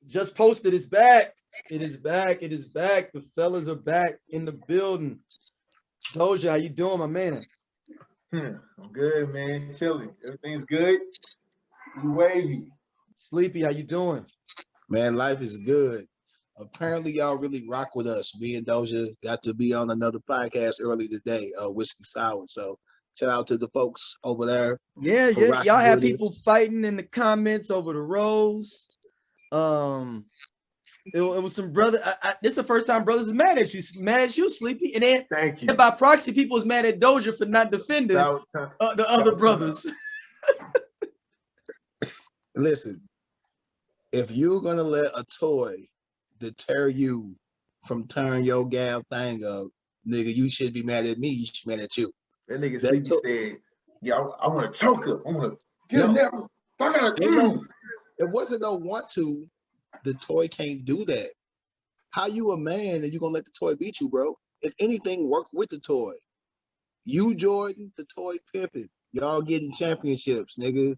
Just posted. It's back. It is back. It is back. The fellas are back in the building. Doja, how you doing, my man? I'm good, man. Chilling. Everything's good. You wavy. Sleepy, how you doing? Man, life is good. Apparently, y'all really rock with us. Me and Doja got to be on another podcast early today, Whiskey Sour. So shout out to the folks over there Yeah, for yeah. Y'all rocking have with us. people fighting in the comments over the rose. It was some brother. This is the first time brothers are mad at you, Sleepy, and then Thank you. and by proxy, people was mad at Doja for not defending the other brothers. Listen, if you're gonna let a toy deter you from turning your gal thing up, nigga, you should be mad at me. You should be mad at you. That nigga That Sleepy to- said, "Yeah, I want to choke her. I want to get No. him there. I gotta." It wasn't no want to. The toy can't do that. How you a man and you gonna let the toy beat you, bro? If anything, work with the toy. You, Jordan, the toy pimping. Y'all getting championships, nigga.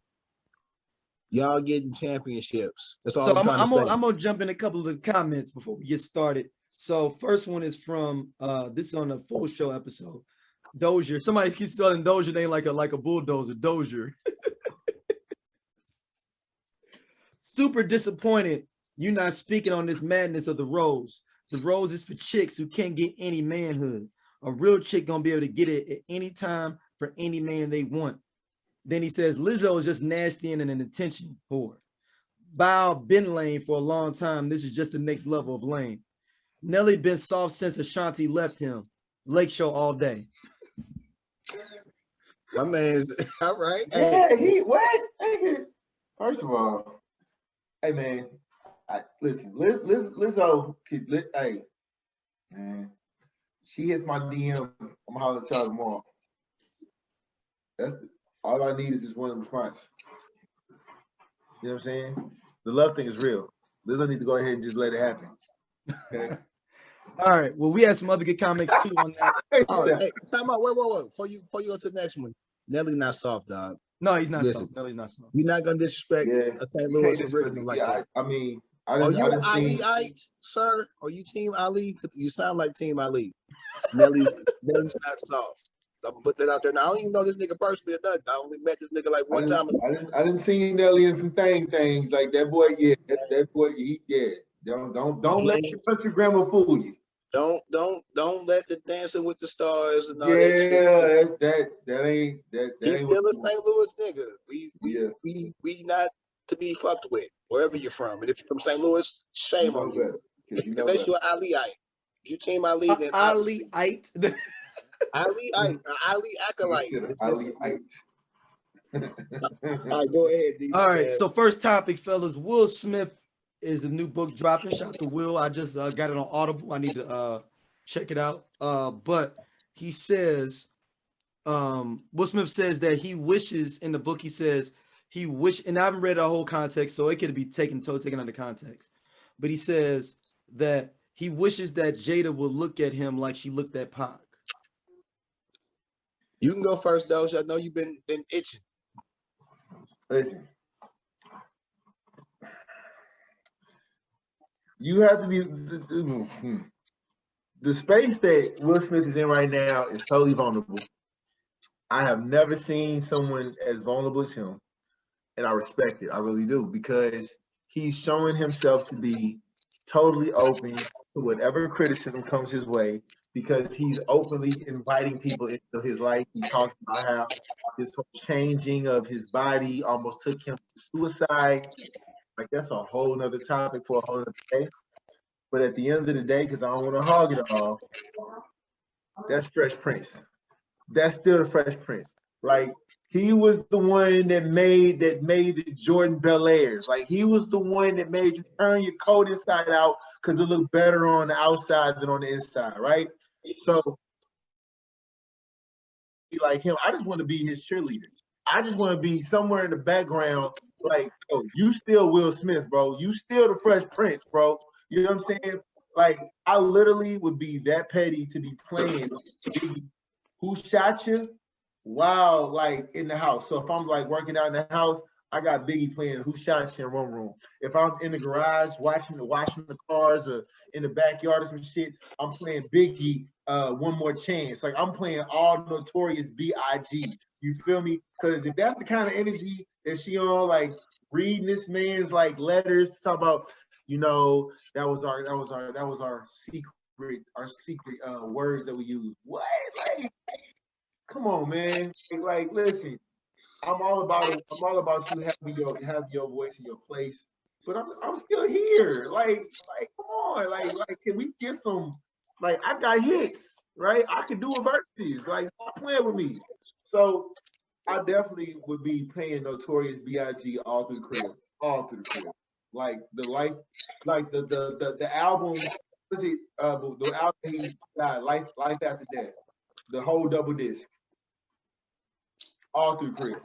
Y'all getting championships. That's all So I'm trying to say. I'm gonna jump in a couple of the comments before we get started. So first one is from this is on the full show episode. Dozier. Somebody keeps spelling Dozier name like a bulldozer. Dozier. Super disappointed you not speaking on this madness of the rose. The rose is for chicks who can't get any manhood. A real chick gonna be able to get it at any time for any man they want. Then he says Lizzo is just nasty and an attention whore. Bow been lame for a long time. This is just the next level of lame. Nelly been soft since Ashanti left him. Lake show all day. My man's all right. Yeah, he what? Nigga. First of all, hey man, listen, Lizzo, hey man, she hits my DM. I'm gonna holler at y'all tomorrow. All I need is just one response. You know what I'm saying? The love thing is real. Lizzo needs to go ahead and just let it happen. Okay. All right. Well, we had some other good comments too on that. Oh, hey, time out. Wait. Before you go to the next one, Nelly not soft, dog. No, he's not Listen, soft. No, he's not soft. You're not gonna disrespect a St. Louis original like that. I mean, Are you Ali-ite, sir? Are you Team Ali? Because you sound like Team Ali. Nelly's not soft. I'm gonna put that out there. Now I don't even know this nigga personally or nothing. I only met this nigga like one time. I didn't see Nelly in some things like that boy. Yeah, that boy. Don't let your country grandma fool you. Don't let the Dancing with the Stars and all that shit. That ain't. He's still a St. Louis nigga. We not to be fucked with wherever you're from. And if you're from St. Louis, shame on you. Unless you're Ali-ite. If you Team Ali, then Ali-ite. Ali-ite, Ali acolyte. Ali-ite. All right, go ahead. D. All right. So first topic, fellas. Will Smith is a new book dropping. Shout out to Will. I just got it on Audible. I need to check it out. But he says, Will Smith says that he wishes in the book. He says he and I haven't read the whole context, so it could be taken out of context. But he says that he wishes that Jada would look at him like she looked at Pac. You can go first, Doja. I know you've been itching. Listen. You have to be the space that Will Smith is in right now is totally vulnerable. I have never seen someone as vulnerable as him, and I respect it. I really do, because he's showing himself to be totally open to whatever criticism comes his way, because he's openly inviting people into his life. He talked about how this whole changing of his body almost took him to suicide. Like, that's a whole nother topic for a whole nother day. But at the end of the day, because I don't want to hog it all, that's Fresh Prince. That's still the Fresh Prince. Like, he was the one that made the Jordan Bel-Airs. Like, he was the one that made you turn your coat inside out because it looked better on the outside than on the inside, right? So, like him, I just want to be his cheerleader. I just want to be somewhere in the background, like, oh, you still Will Smith, bro. You still the Fresh Prince, bro. You know what I'm saying? Like, I literally would be that petty to be playing Who Shot You? Wow, like in the house. So if I'm like working out in the house, I got Biggie playing Who Shot You in one room. If I'm in the garage washing the cars or in the backyard or some shit, I'm playing Biggie One More Chance. Like I'm playing all Notorious B.I.G. You feel me? Because if that's the kind of energy that she on, like reading this man's like letters, talk about, that was our secret words that we use. What? Like, come on, man. Like, listen. I'm all about it. I'm all about you having your voice in your place. But I'm still here. Like, come on. Like, can we get some? Like, I got hits, right? I can do a verses. Like, stop playing with me. So I definitely would be playing Notorious B.I.G. all through the crib. All through the crib. Like the life, like the album, what's it? The album he got, Life After Death. The whole double disc. All through the crib.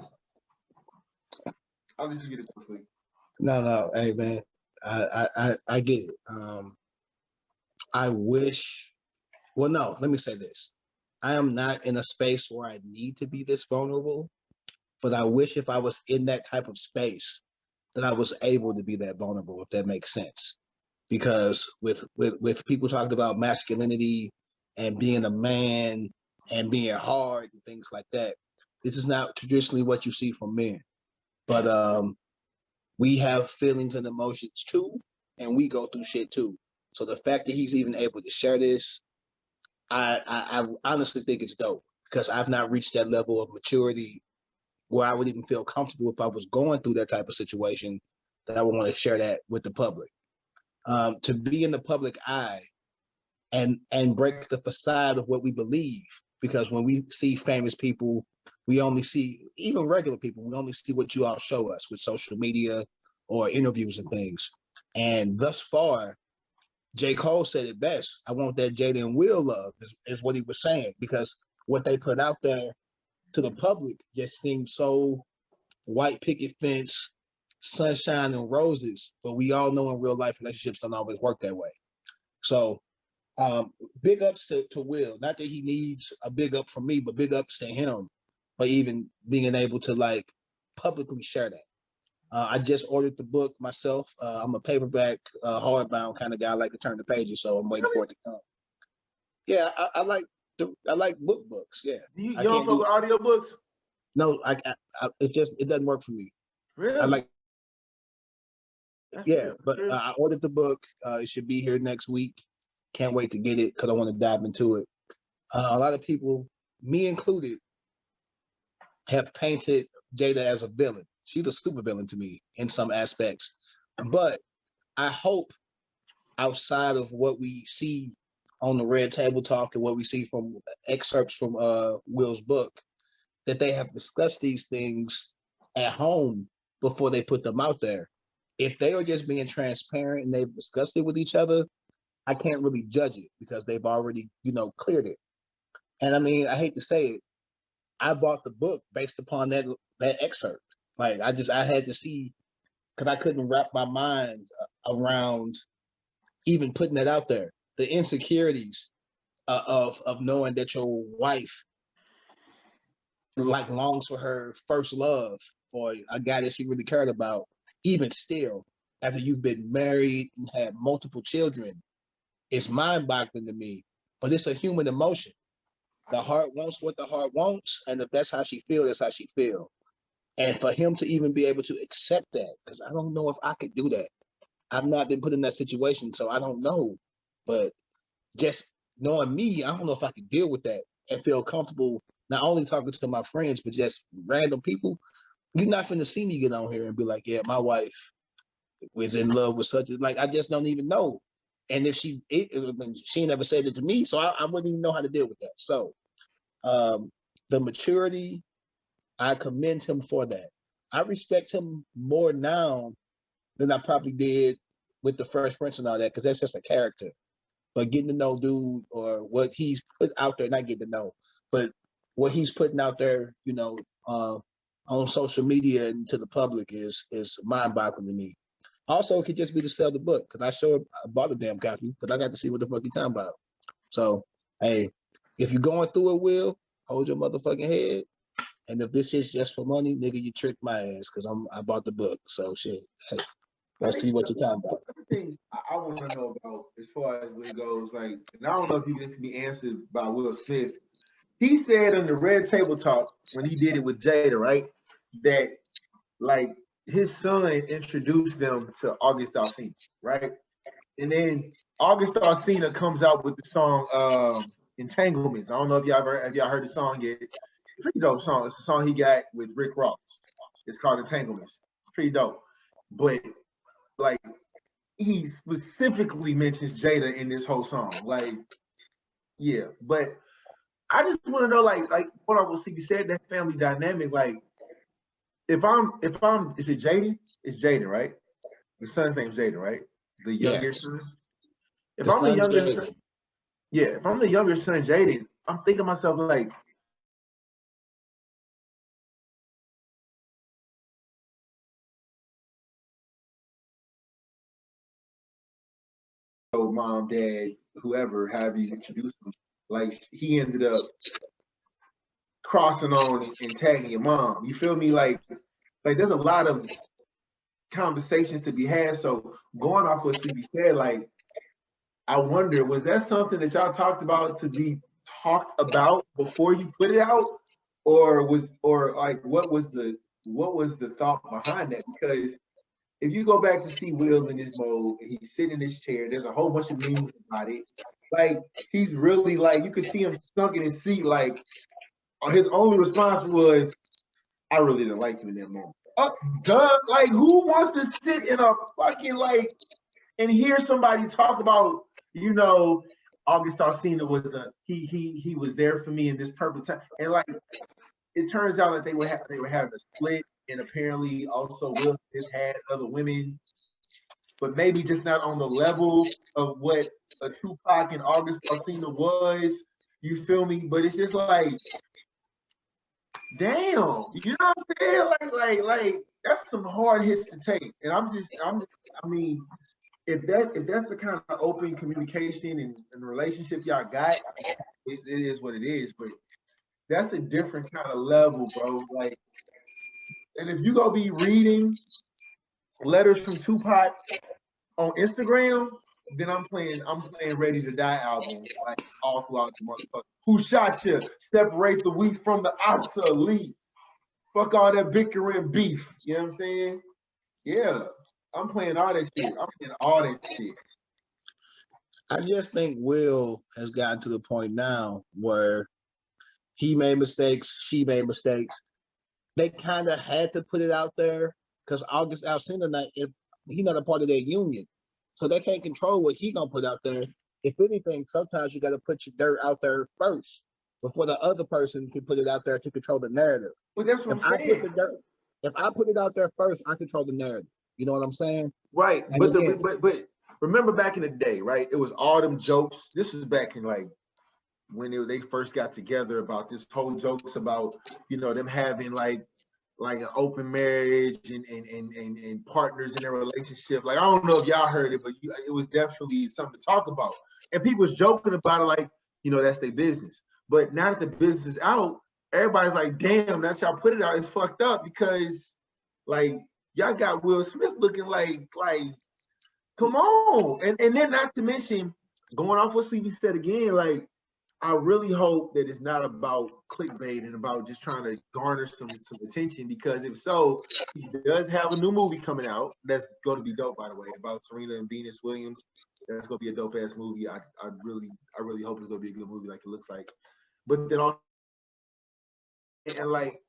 I'll let you get it to sleep. No, hey man, I get it. I wish. Well, no, let me say this. I am not in a space where I need to be this vulnerable, but I wish if I was in that type of space that I was able to be that vulnerable, if that makes sense. Because with people talking about masculinity and being a man and being hard and things like that, this is not traditionally what you see from men. But we have feelings and emotions too, and we go through shit too. So the fact that he's even able to share this, I honestly think it's dope, because I've not reached that level of maturity where I would even feel comfortable if I was going through that type of situation, that I would want to share that with the public. To be in the public eye and break the facade of what we believe, because when we see famous people, we only see, even regular people, we only see what you all show us with social media or interviews and things. And thus far, J. Cole said it best. I want that Jada and Will love, is what he was saying, because what they put out there to the public just seemed so white picket fence, sunshine and roses. But we all know in real life relationships don't always work that way. So big ups to Will. Not that he needs a big up from me, but big ups to him for even being able to like publicly share that. I just ordered the book myself. I'm a paperback, hardbound kind of guy. I like to turn the pages, so I'm waiting for it to come. Yeah, I like books. Yeah. You don't fuck with audiobooks? No, it's just, it doesn't work for me. Really? I like. That's Yeah, good. but I ordered the book. It should be here next week. Can't wait to get it because I want to dive into it. A lot of people, me included, have painted Jada as a villain. She's a super villain to me in some aspects. But I hope, outside of what we see on the Red Table Talk and what we see from excerpts from Will's book, that they have discussed these things at home before they put them out there. If they are just being transparent and they've discussed it with each other, I can't really judge it because they've already, cleared it. And I mean, I hate to say it, I bought the book based upon that excerpt. Like I had to see, because I couldn't wrap my mind around even putting that out there. The insecurities of knowing that your wife like longs for her first love or a guy that she really cared about, even still, after you've been married and had multiple children, it's mind-boggling to me. But it's a human emotion. The heart wants what the heart wants, and if that's how she feels, that's how she feels. And for him to even be able to accept that, because I don't know if I could do that. I've not been put in that situation, so I don't know. But just knowing me, I don't know if I could deal with that and feel comfortable not only talking to my friends, but just random people. You're not finna see me get on here and be like, yeah, my wife was in love with such a, like, I just don't even know. And if she never said it to me, so I wouldn't even know how to deal with that. So the maturity, I commend him for that. I respect him more now than I probably did with the Fresh Prince and all that, because that's just a character. But getting to know dude, or what he's put out there, not getting to know, but what he's putting out there, on social media and to the public is mind-boggling to me. Also, it could just be to sell the book, because I bought a damn copy, because I got to see what the fuck he's talking about. So, hey, if you're going through it, Will, hold your motherfucking head And if this is just for money, nigga, you tricked my ass because I bought the book. So shit. Hey, let's see what you're talking about. The thing I want to know about as far as where it goes, like, and I don't know if you get to be answered by Will Smith. He said in the Red Table Talk when he did it with Jada, right, that like his son introduced them to August Alsina, right? And then August Alsina comes out with the song Entanglements. I don't know if y'all heard the song yet. Pretty dope song. It's a song he got with Rick Ross. It's called Entanglements. It's pretty dope. But like he specifically mentions Jada in this whole song. Like, yeah. But I just want to know, like what I will see. You said that family dynamic. Like, if I'm, is it Jaden? It's Jaden, right? The son's name's Jaden, right? The younger son. If I'm the younger son, yeah. If I'm the younger son, Jaden, I'm thinking to myself like, oh, mom, dad, whoever, have you introduced him? Like he ended up crossing on and tagging your mom. You feel me? Like there's a lot of conversations to be had. So going off what CB said, like I wonder, was that something that y'all talked about to be talked about before you put it out, or like what was the thought behind that? Because if you go back to see Will in this mode, and he's sitting in this chair, there's a whole bunch of memes about it. Like he's really like you could see him stuck in his seat. Like his only response was, "I really didn't like you in that moment." Duh. Like who wants to sit in a fucking like and hear somebody talk about, you know, August Alsina was he was there for me in this perfect time, and like it turns out that they were having a split, and apparently also Will Smith had other women, but maybe just not on the level of what a Tupac and August Alsina was. You feel me? But it's just like, damn, you know what I'm saying? Like that's some hard hits to take, and I mean. If that's the kind of open communication and relationship y'all got, it is what it is. But that's a different kind of level, bro. Like, and if you gonna be reading letters from Tupac on Instagram, then I'm playing Ready to Die album like all throughout the motherfucker. Who shot you? Separate the wheat from the obsolete. Fuck all that bickering beef. You know what I'm saying? Yeah. I'm playing all that shit. I'm playing all that shit. I just think Will has gotten to the point now where he made mistakes, she made mistakes. They kind of had to put it out there because August Alsina, if he's not a part of their union, so they can't control what he gonna put out there. If anything, sometimes you got to put your dirt out there first before the other person can put it out there to control the narrative. But that's what I'm saying. If I put it out there first, I control the narrative. You know what I'm saying? Right. But remember back in the day, right? It was all them jokes. This is back in like when they first got together about this whole jokes about, you know, them having like an open marriage and partners in their relationship. Like I don't know if y'all heard it, but it was definitely something to talk about. And people was joking about it like, you know, that's their business. But now that the business is out, everybody's like, damn, that's y'all put it out. It's fucked up because like y'all got Will Smith looking like, come on. And then not to mention, going off what Stevie said again, like, I really hope that it's not about clickbait and about just trying to garner some attention, because if so, he does have a new movie coming out that's going to be dope, by the way, about Serena and Venus Williams. That's going to be a dope ass movie. I really hope it's going to be a good movie like it looks like. But then also, and like,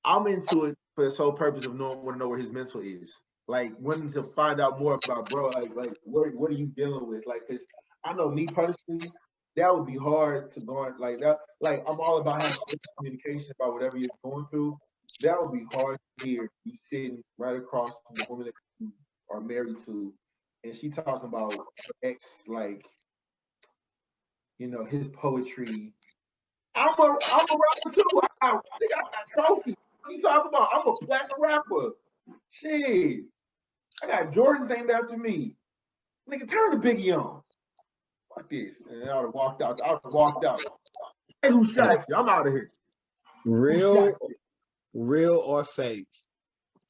I'm into it for the sole purpose of want to know where his mental is. Like, wanting to find out more about, bro, like what are you dealing with? Like, because I know me personally, that would be hard to go on like that. Like, I'm all about having communication about whatever you're going through. That would be hard to hear. You sitting right across from the woman that you are married to, and she talking about her ex, like, you know, his poetry. I'm a rapper too. I think I got trophies. What you talking about? I'm a platinum rapper. Shit. I got Jordan's named after me. Nigga, turn the Biggie on. Like this. And I would have walked out. Hey, who shot you? I'm out of here. Real or fake.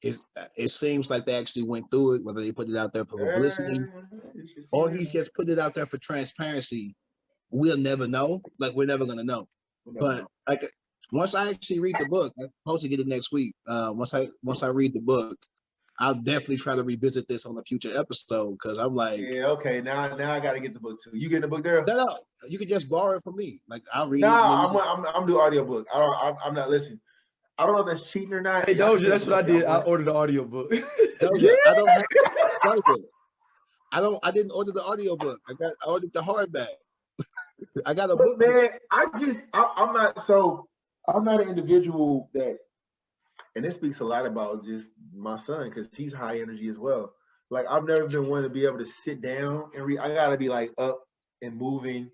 It seems like they actually went through it, whether they put it out there for publicity or he's just put it out there for transparency. We'll never know. Like, we're never gonna know. But like, once I actually read the book, I'm supposed to get it next week. Once I read the book, I'll definitely try to revisit this on a future episode because I'm like, yeah, okay, now I gotta get the book too. You getting the book there? No, you can just borrow it from me. Like, I'll read it. I'm doing audiobook. I'm not listening. I don't know if that's cheating or not. Hey, Doja, that's what I did. I ordered the audiobook. Doja, I didn't order the audiobook. I ordered the hardback. I got a book. Man, I'm not an individual that, and this speaks a lot about just my son because he's high energy as well. Like, I've never been one to be able to sit down and read. I gotta be like up and moving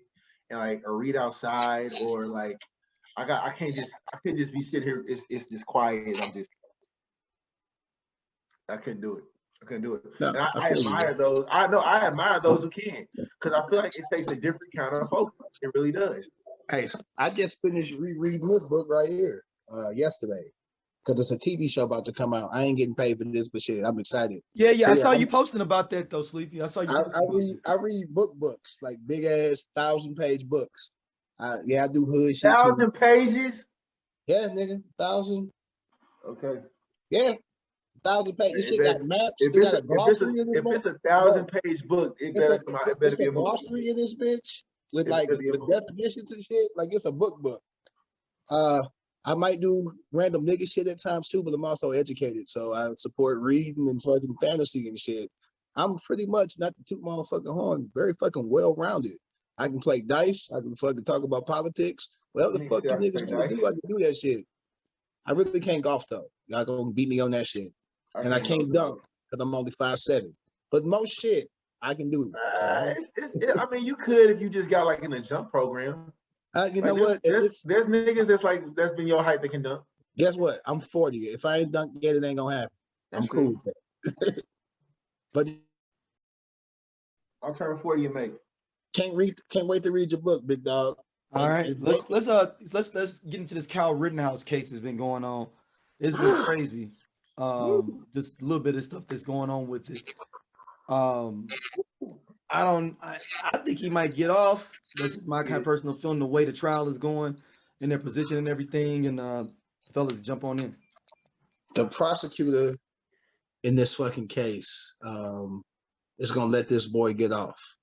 and like or read outside or like I can't just be sitting here. It's just quiet. I couldn't do it. No, and I admire those. I admire those who can because I feel like it takes a different kind of focus. It really does. Hey, I just finished rereading this book right here yesterday because it's a TV show about to come out. I ain't getting paid for this, but shit, I'm excited. Yeah. I saw you posting about that though, Sleepy. I saw you. I read books like big ass 1,000-page books. I do hood shit. 1,000 pages. Yeah, nigga, 1,000. Okay. Yeah. 1,000 pages. This shit got maps. If it's a 1,000-page book, it better come out. It better be a glossary in this bitch with with definitions and shit. Like, it's a book. I might do random nigga shit at times too, but I'm also educated, so I support reading and fucking fantasy and shit. I'm pretty much, not to toot my own fucking horn, very fucking well-rounded. I can play dice. I can fucking talk about politics. Whatever the fuck you niggas want to do, I can do that shit. I really can't golf though. Y'all gonna beat me on that shit. And I can't dunk because I'm only 5'7". But most shit, I can do. I mean, you could if you just got like in a jump program. You know what? There's niggas that's been your height that can dunk. Guess what? I'm 40. If I ain't dunk yet, it ain't gonna happen. I'm cool. But I'll turn 40 and make. Can't wait to read your book, big dog. All right, let's get into this Kyle Rittenhouse case that's been going on. It's been crazy. Just a little bit of stuff that's going on with it. I think he might get off. That's just my kind of personal feeling. The way the trial is going, and their position and everything, and fellas, jump on in. The prosecutor in this fucking case is gonna let this boy get off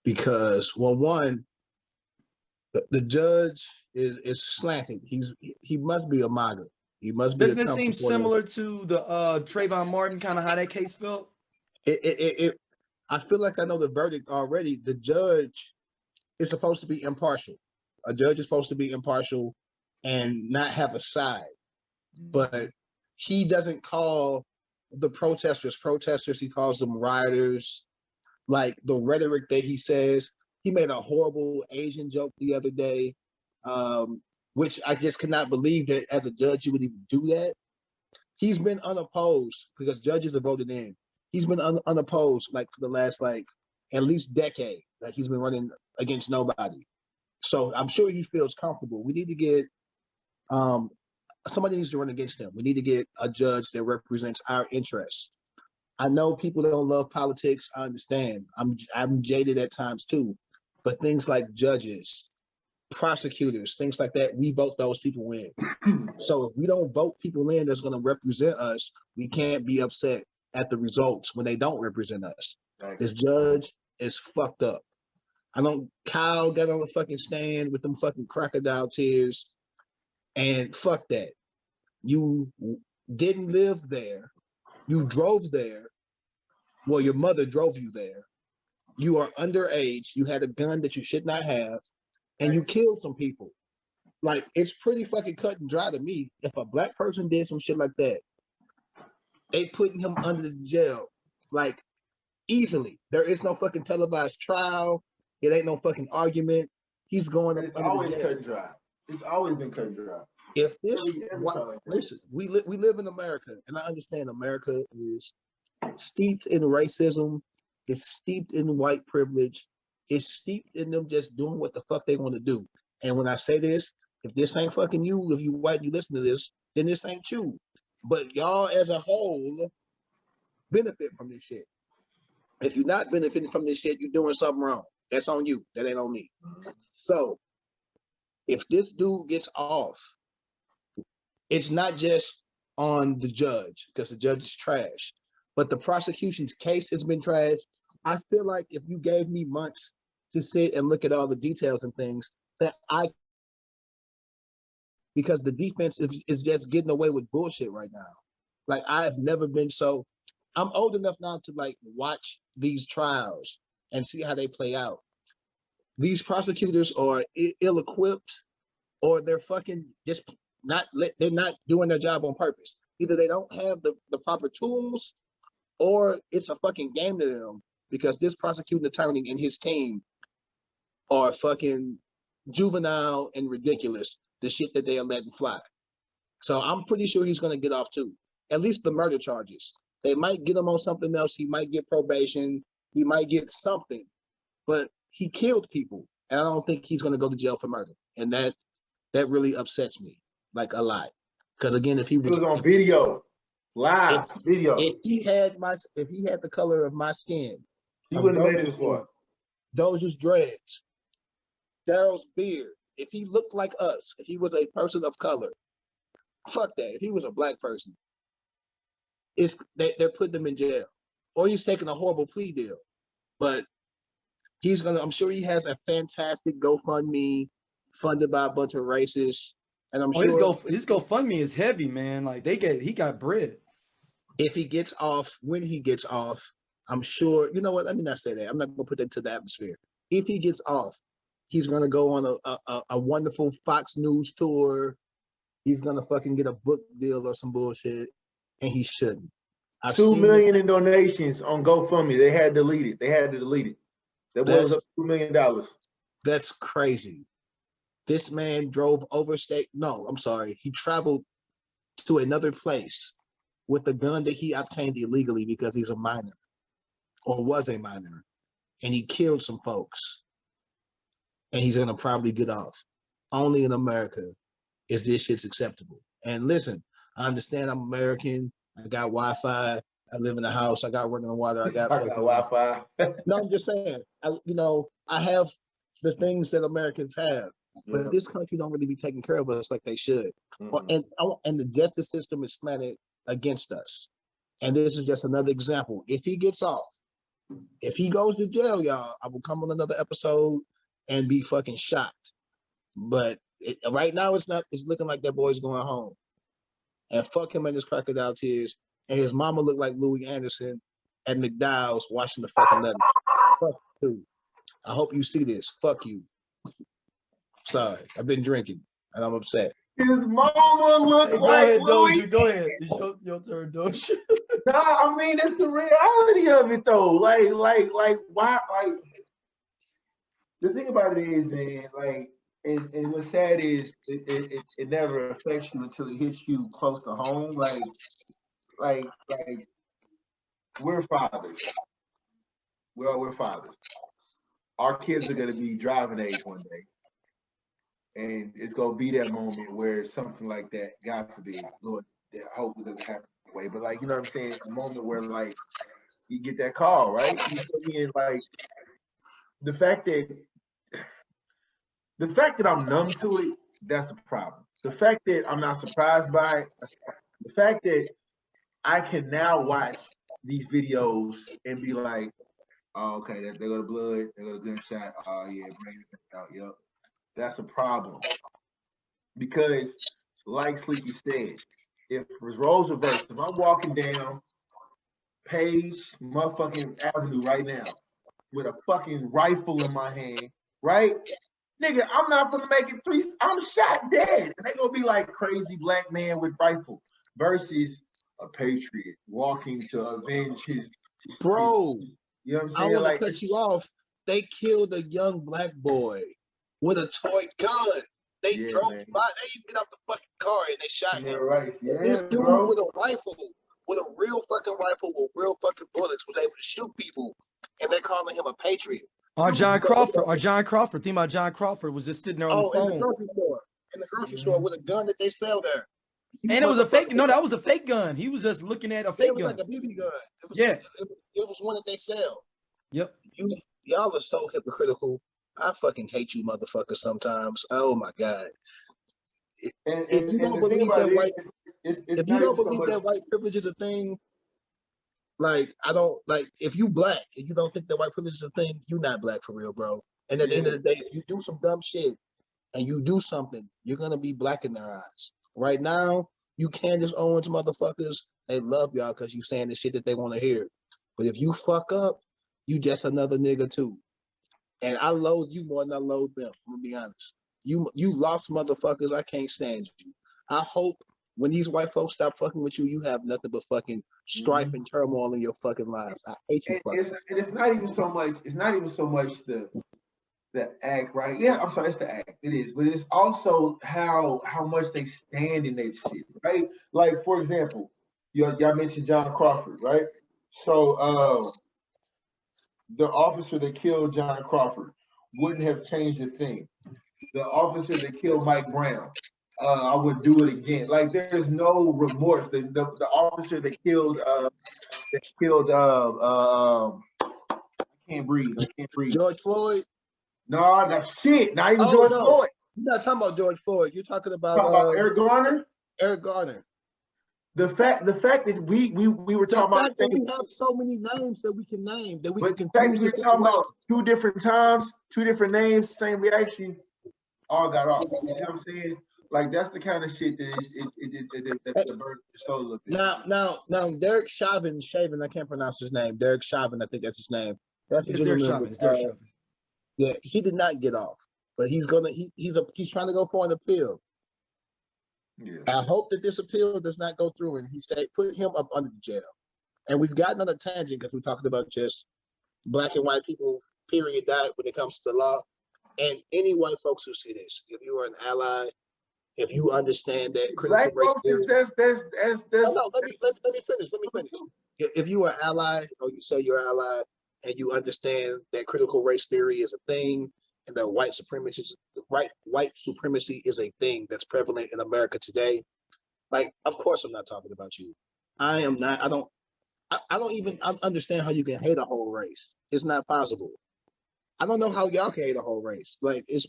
because, well, one, the judge is slanted. He must be a MAGA. He must be. Doesn't it seem similar to the Trayvon Martin, kind of how that case felt? I feel like I know the verdict already. The judge is supposed to be impartial. A judge is supposed to be impartial and not have a side. But he doesn't call the protesters. He calls them rioters. Like, the rhetoric that he says. He made a horrible Asian joke the other day, which I just cannot believe that as a judge you would even do that. He's been unopposed because judges are voted in. He's been unopposed like for the last at least decade. Like, he's been running against nobody. So I'm sure he feels comfortable. We need to get somebody needs to run against him. We need to get a judge that represents our interests. I know people don't love politics. I understand. I'm jaded at times too. But things like judges, prosecutors, things like that, we vote those people in. So if we don't vote people in that's going to represent us, we can't be upset at the results when they don't represent us. Right. This judge is fucked up. Kyle got on the fucking stand with them fucking crocodile tears, and fuck that. You didn't live there. You drove there. Well, your mother drove you there. You are underage. You had a gun that you should not have, and you killed some people. Like, it's pretty fucking cut and dry to me. If a black person did some shit like that, they putting him under the jail, like, easily. There is no fucking televised trial. It ain't no fucking argument. He's going. It's always cut and dry. It's always been cut and dry. If this, listen, we live in America, and I understand America is steeped in racism. It's steeped in white privilege. It's steeped in them just doing what the fuck they want to do. And when I say this, if this ain't fucking you, if you white, you listen to this, then this ain't you. But y'all as a whole benefit from this shit. If you're not benefiting from this shit, you're doing something wrong. That's on you. That ain't on me. So if this dude gets off, it's not just on the judge because the judge is trash, but the prosecution's case has been trash. I feel like if you gave me months to sit and look at all the details and things that because the defense is just getting away with bullshit right now. Like I've never been so. I'm old enough now to like watch these trials and see how they play out. These prosecutors are ill-equipped, or they're fucking just they're not doing their job on purpose. Either they don't have the proper tools, or it's a fucking game to them because this prosecuting attorney and his team are fucking juvenile and ridiculous. The shit that they are letting fly. So I'm pretty sure he's gonna get off too. At least the murder charges. They might get him on something else. He might get probation. He might get something, but he killed people, and I don't think he's gonna go to jail for murder. And that really upsets me like a lot. Because again, if he was on video, live video, if he had the color of my skin, he wouldn't have made it this far. Doz's dreads, Daryl's beard. If he looked like us, if he was a person of color, fuck that. If he was a black person, they're putting him in jail, or he's taking a horrible plea deal. But I'm sure he has a fantastic GoFundMe funded by a bunch of racists, and I'm sure his GoFundMe is heavy, man. Like he got bread. If he gets off, when he gets off, I'm sure. You know what? Let me not say that. I'm not gonna put that into the atmosphere. If he gets off, he's gonna go on a wonderful Fox News tour. He's gonna fucking get a book deal or some bullshit, and he shouldn't. $2 million in donations on GoFundMe. They had to delete it. That was up $2 million. That's crazy. This man drove overstate. No, I'm sorry. He traveled to another place with a gun that he obtained illegally because he's a minor or was a minor, and he killed some folks. And he's gonna probably get off. Only in America is this shit's acceptable. And listen, I understand I'm American. I got Wi-Fi. I live in a house. I got running water. I got Wi-Fi. No, I'm just saying. I have the things that Americans have, but this country don't really be taking care of us like they should. And the justice system is slanted against us. And this is just another example. If he gets off, if he goes to jail, y'all, I will come on another episode and be fucking shocked. But right now, it's looking like that boy's going home. And fuck him and his crocodile tears. And his mama looked like Louis Anderson at McDowell's washing the fucking letter. Fuck you. I hope you see this. Fuck you. Sorry, I've been drinking and I'm upset. His mama looked like Louis. Go ahead. It's your turn, Doge. Nah, I mean, it's the reality of it though. Like, why? Like, the thing about it is, man, like, and what's sad is it never affects you until it hits you close to home. Like we're fathers. We're fathers. Our kids are gonna be driving age one day, and it's gonna be that moment where something like that, God forbid, Lord, I hope it doesn't happen that way. But like, you know what I'm saying? A moment where like you get that call, right? You feel me? And like the fact that I'm numb to it, that's a problem. The fact that I'm not surprised by it, the fact that I can now watch these videos and be like, oh, okay, there go the blood, there go the gunshot. Oh yeah, bring it out. Yep, that's a problem. Because, like Sleepy said, if roles reversed, if I'm walking down Page motherfucking Avenue right now with a fucking rifle in my hand, right? Nigga, I'm not gonna make it three. I'm shot dead. And they gonna be like crazy black man with rifle versus a patriot walking to avenge his. Bro, you know what I'm saying? I want to cut you off. They killed a young black boy with a toy gun. They drove by. They even get out the fucking car and they shot him. Right. Yeah, this dude with a rifle, with a real fucking rifle with real fucking bullets, was able to shoot people, and they're calling him a patriot. Or John Crawford. Or John Crawford. Think about John Crawford was just sitting there on the in the phone. grocery store. In the grocery store with a gun that they sell there. And it was a fake. No, that was a fake gun. He was just looking at a fake gun. It was like a BB gun. Yeah. It was one that they sell. Yep. Y'all are so hypocritical. I fucking hate you motherfuckers sometimes. Oh my God. If you don't believe that white privilege is a thing, like I don't like if you black and you don't think that white privilege is a thing, you're not black for real, bro. And at the end of the day, if you do some dumb shit and you do something, you're gonna be black in their eyes. Right now, you Candace Owens motherfuckers, they love y'all because you saying the shit that they want to hear. But if you fuck up, you just another nigga too. And I loathe you more than I loathe them. I'm gonna be honest. You lost motherfuckers. I can't stand you. I hope when these white folks stop fucking with you, you have nothing but fucking strife and turmoil in your fucking lives. I hate you. It's not even so much. It's not even so much the act, right? Yeah, I'm sorry, it's the act. It is, but it's also how much they stand in that shit, right? Like for example, y'all mentioned John Crawford, right? So the officer that killed John Crawford wouldn't have changed a thing. The officer that killed Mike Brown, I would do it again. Like there's no remorse. The officer that killed I can't breathe. George Floyd. No, that's shit. Not even George Floyd. You're not talking about George Floyd. You're talking about Eric Garner. Eric Garner. The fact that we were talking about we have so many names that we can name that we can confuse. We're talking about 2 different times, 2 different names, same reaction. All got off. You see what I'm saying? Like that's the kind of shit that burns your soul a little bit. Now, Derek Chauvin, I can't pronounce his name. Derek Chauvin, I think that's his name. That's the gentleman. It's Derek Chauvin. Yeah, he did not get off, but he's trying to go for an appeal. Yeah. I hope that this appeal does not go through and put him up under the jail. And we've gotten on a tangent because we're talking about just black and white people, period, that when it comes to the law. And any white folks who see this, if you are an ally, if you understand that critical race theory, let me finish. If you are an ally or you say you're an ally and you understand that critical race theory is a thing and that white supremacy is a thing that's prevalent in America today, like of course I'm not talking about you. I am not. I don't even understand how you can hate a whole race. It's not possible. I don't know how y'all can hate a whole race. Like it's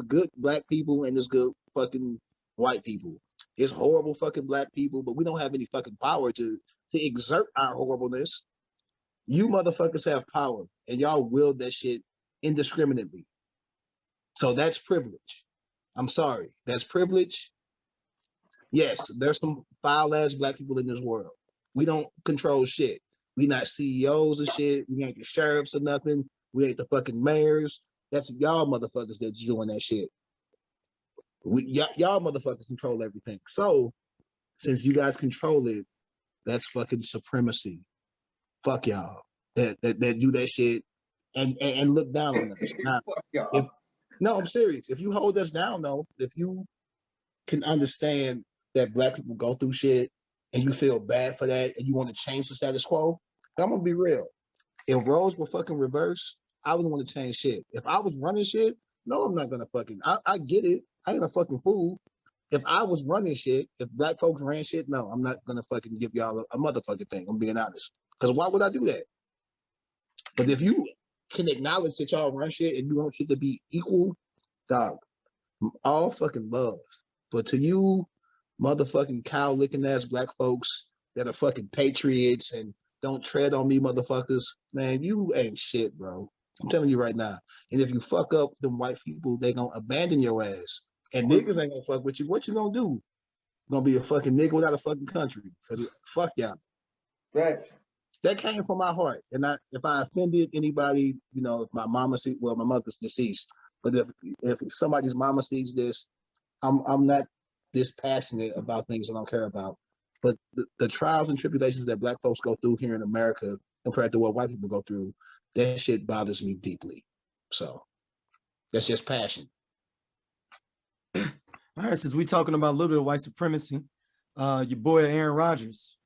good black people and it's good fucking white people. It's horrible fucking black people, but we don't have any fucking power to exert our horribleness. You motherfuckers have power and y'all wield that shit indiscriminately. So that's privilege. I'm sorry. That's privilege. Yes, there's some foul ass black people in this world. We don't control shit. We not CEOs of shit. We ain't the sheriffs or nothing. We ain't the fucking mayors. That's y'all motherfuckers that's doing that shit. Y'all motherfuckers control everything. So, since you guys control it, that's fucking supremacy. Fuck y'all that do that shit and look down on us. No, I'm serious. If you hold us down, though, if you can understand that black people go through shit and you feel bad for that and you want to change the status quo, I'm gonna be real. If roles were fucking reversed, I wouldn't want to change shit. If I was running shit, no, I'm not gonna fucking. I get it. I ain't a fucking fool. If I was running shit, if black folks ran shit, no, I'm not gonna fucking give y'all a motherfucking thing. I'm being honest. Because why would I do that? But if you can acknowledge that y'all run shit and you want shit to be equal, dog, all fucking love. But to you, motherfucking cow licking ass black folks that are fucking patriots and don't tread on me, motherfuckers, man, you ain't shit, bro. I'm telling you right now. And if you fuck up them white people, they gonna abandon your ass. And niggas ain't gonna fuck with you. What you gonna do? You're gonna be a fucking nigga without a fucking country. Fuck y'all. Right. That came from my heart. And if I offended anybody, you know, if my mama my mother's deceased. But if somebody's mama sees this, I'm not this passionate about things I don't care about. But the trials and tribulations that black folks go through here in America compared to what white people go through, that shit bothers me deeply. So that's just passion. All right, since we're talking about a little bit of white supremacy, your boy Aaron Rodgers.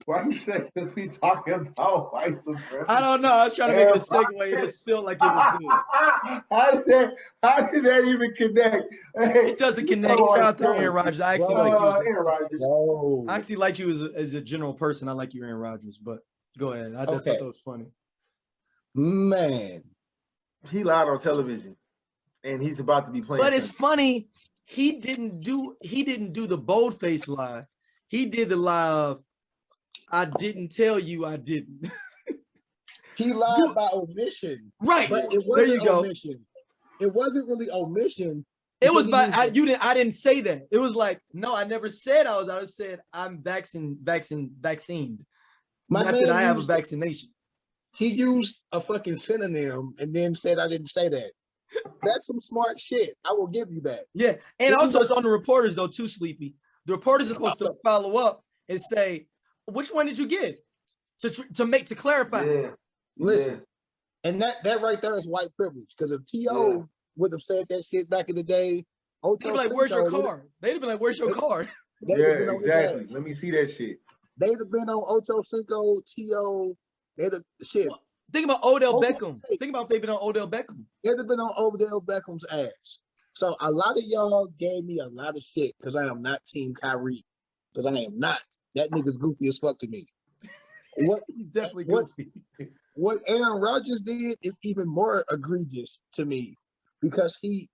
Why you say this? We talking about white supremacy? I don't know. I was trying to make it a segue. It just felt like it was good. How did that even connect? It doesn't connect. Shout out to Aaron Rodgers. I actually like you. Aaron Rodgers. No. I actually like you as a general person. I like you, Aaron Rodgers. But go ahead. I just thought that was funny. Man. He lied on television, and he's about to be playing. But it's funny. He didn't do the boldface lie. He did the lie of, I didn't tell you I didn't. He lied by omission. Right. But it wasn't there you go. Omission. It wasn't really omission. It was by I didn't say that. It was like, no, I never said I was. I just said I'm vaccinated. Not that I have a vaccination. He used a fucking synonym and then said I didn't say that. That's some smart shit. I will give you that. Yeah. And also it's on the reporters though, too, Sleepy. The reporters are supposed to follow up and say, which one did you get? To clarify. Yeah. Listen, and that right there is white privilege. Because if T.O. would have said that shit back in the day, they'd be like, where's your card? They'd have been like, where's your card? Yeah, exactly. Let me see that shit. They'd have been on Ocho Cinco, T.O. They'd have shit. Well, think about Odell Beckham. Think about if they'd been on Odell Beckham. They'd have been on Odell Beckham's ass. So a lot of y'all gave me a lot of shit because I am not Team Kyrie. Because I am not. That nigga's goofy as fuck to me. He's definitely goofy. What Aaron Rodgers did is even more egregious to me because he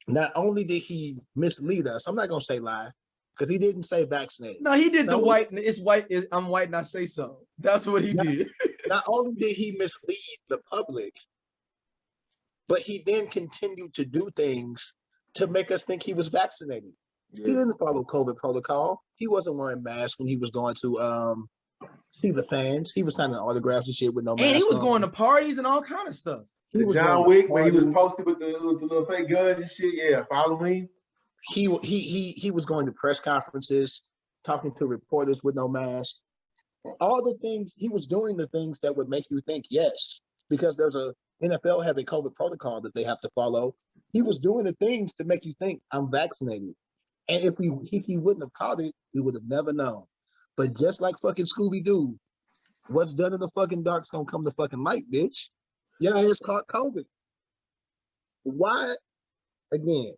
not only did he mislead us, I'm not gonna say lie, because he didn't say vaccinated. No, he did the white. It's white. I'm white and I say so. That's what he did. Not only did he mislead the public, but he then continued to do things to make us think he was vaccinated. Yeah. He didn't follow COVID protocol. He wasn't wearing masks when he was going to see the fans. He was signing autographs and shit with no mask. And he was going to parties and all kind of stuff. The John Wick where he was posted with the little fake guns and shit. Yeah, Halloween. He was going to press conferences, talking to reporters with no mask. All the things he was doing, the things that would make you think yes, because there's a NFL has a COVID protocol that they have to follow. He was doing the things to make you think I'm vaccinated. And if he wouldn't have caught it, we would have never known. But just like fucking Scooby-Doo, what's done in the fucking dark's gonna come to fucking light, bitch. Your ass caught COVID. Why? Again,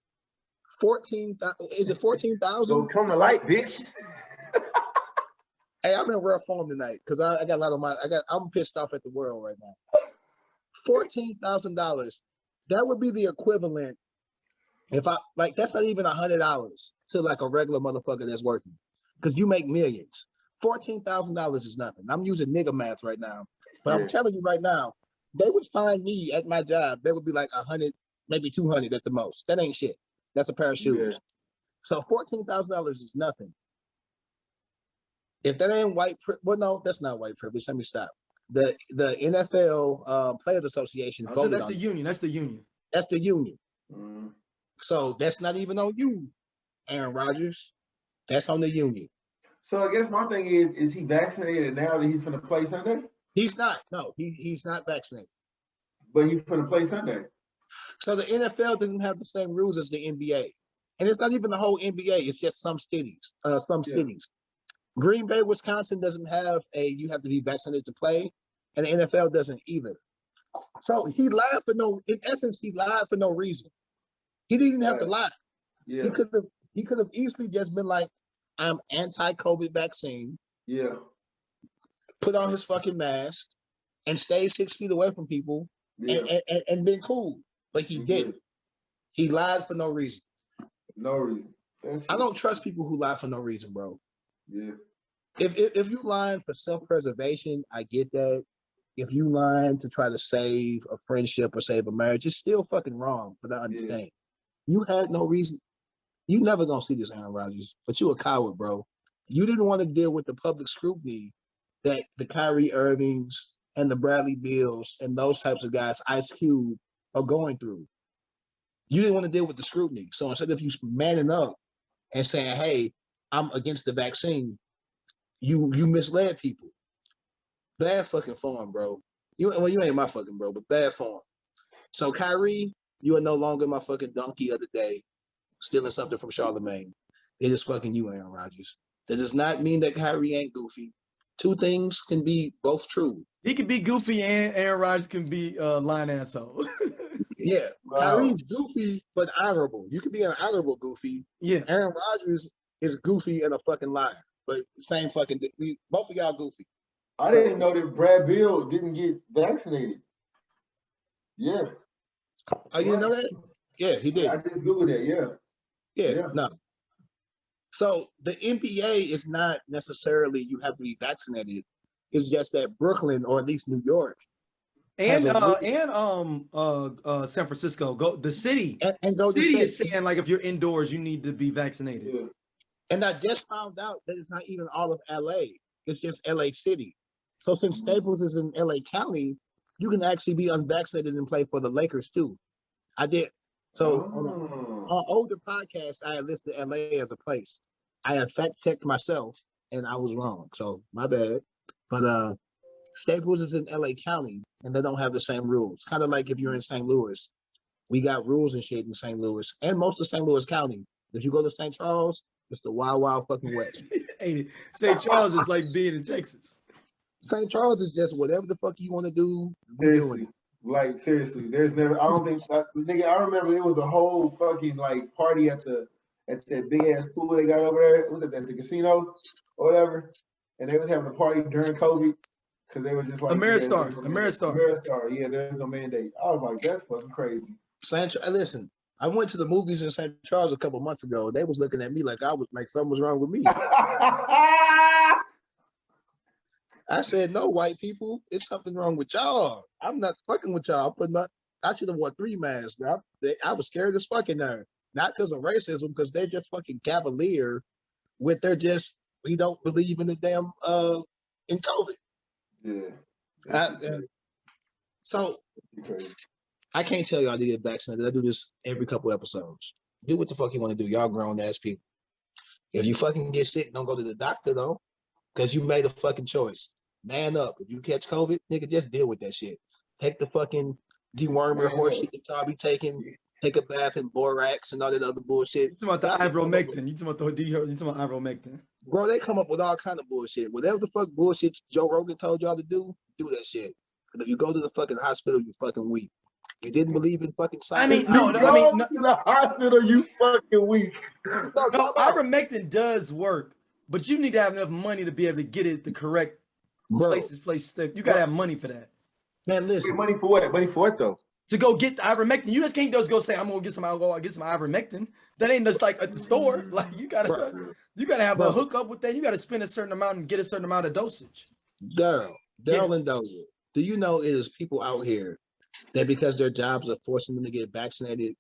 14,000. Is it 14,000? Gonna come to light, bitch. Hey, I'm in rare form tonight because I got a lot of I'm pissed off at the world right now. $14,000. That would be the equivalent. If I like, that's not even $100 to like a regular motherfucker that's working, because you make millions. $14,000 is nothing. I'm using nigga math right now, but I'm telling you right now, they would find me at my job. They would be like 100, maybe 200 at the most. That ain't shit. That's a pair of shoes. Yeah. So $14,000 is nothing. If that ain't white, well, no, that's not white privilege. Let me stop. The NFL Players Association. So that's the union. That's the union. That's the union. Mm. So that's not even on you, Aaron Rodgers. That's on the union. So I guess my thing is he vaccinated now that he's going to play Sunday? He's not. No, he's not vaccinated. But he's going to play Sunday. So the NFL doesn't have the same rules as the NBA. And it's not even the whole NBA. It's just some cities. Cities. Green Bay, Wisconsin doesn't have you have to be vaccinated to play. And the NFL doesn't either. So he lied in essence, he lied for no reason. He didn't even have to lie. Yeah. He could have easily just been like, I'm anti-COVID vaccine. Yeah. Put on his fucking mask and stay 6 feet away from people and been cool. But he didn't. He lied for no reason. No reason. I don't trust people who lie for no reason, bro. Yeah. If you lying for self-preservation, I get that. If you lying to try to save a friendship or save a marriage, it's still fucking wrong. But I understand. Yeah. You had no reason. You never gonna see this, Aaron Rodgers, but you a coward, bro. You didn't want to deal with the public scrutiny that the Kyrie Irvings and the Bradley Bills and those types of guys, Ice Cube, are going through. You didn't want to deal with the scrutiny. So instead of you manning up and saying, hey, I'm against the vaccine, you misled people. Bad fucking form, bro. You ain't my fucking bro, but bad form. So Kyrie, you are no longer my fucking donkey of the day, stealing something from Charlemagne. It is fucking you, Aaron Rodgers. That does not mean that Kyrie ain't goofy. Two things can be both true. He can be goofy and Aaron Rodgers can be lying asshole. Yeah, Wow. Kyrie's goofy but honorable. You can be an honorable goofy. Yeah. Aaron Rodgers is goofy and a fucking liar. But same fucking, both of y'all goofy. I didn't know that Brad Bill didn't get vaccinated. Yeah. Oh, you didn't know that? Yeah, he did. I just Googled that, yeah. No. So the NBA is not necessarily you have to be vaccinated. It's just that Brooklyn, or at least New York, And has a San Francisco, the city. and The go to city state. is saying like if you're indoors, you need to be vaccinated. Yeah. And I just found out that it's not even all of LA. It's just LA City. So since Staples is in LA County, you can actually be unvaccinated and play for the Lakers too. I did. So on older podcasts, I had listed LA as a place. I had fact checked myself and I was wrong. So my bad. But Staples is in LA County and they don't have the same rules. Kind of like if you're in St. Louis. We got rules and shit in St. Louis and most of St. Louis County. If you go to St. Charles, it's the wild, wild fucking West. Hey, St. Charles is like being in Texas. St. Charles is just whatever the fuck you want to do. Seriously. Like, seriously. There's never, I don't think, nigga, I remember it was a whole fucking, like, party at that big-ass pool they got over there. Was it at the casino or whatever? And they was having a party during COVID because they was just like... Ameristar, yeah, there's no mandate. I was like, that's fucking crazy. Listen, I went to the movies in St. Charles a couple months ago. They was looking at me like I was like something was wrong with me. I said, no, white people, it's something wrong with y'all. I'm not fucking with y'all. I should have worn 3 masks, bro. I was scared as fucking there. Not because of racism, because they're just fucking cavalier with we don't believe in the damn in COVID. Yeah. So I can't tell y'all to get vaccinated. I do this every couple episodes. Do what the fuck you want to do. Y'all grown ass people. If you fucking get sick, don't go to the doctor though. Because you made a fucking choice. Man up. If you catch COVID, nigga, just deal with that shit. Take the fucking dewormer horse shit that y'all be taking. Take a bath in borax and all that other bullshit. You talking about the ivermectin. You talking about ivermectin. Bro, they come up with all kind of bullshit. Whatever the fuck bullshit Joe Rogan told y'all to do that shit. But if you go to the fucking hospital, you fucking weak. You didn't believe in fucking science. To the hospital, you fucking weak. No, ivermectin does work. But you need to have enough money to be able to get it the correct place. You gotta have money for that. Man, listen. Money for what? Money for what though? To go get the ivermectin. You just can't just go say, I'm gonna get some ivermectin. That ain't just like at the store. Like you gotta have a hookup with that. You gotta spend a certain amount and get a certain amount of dosage. Daryl and Doja, do you know it is people out here that because their jobs are forcing them to get vaccinated,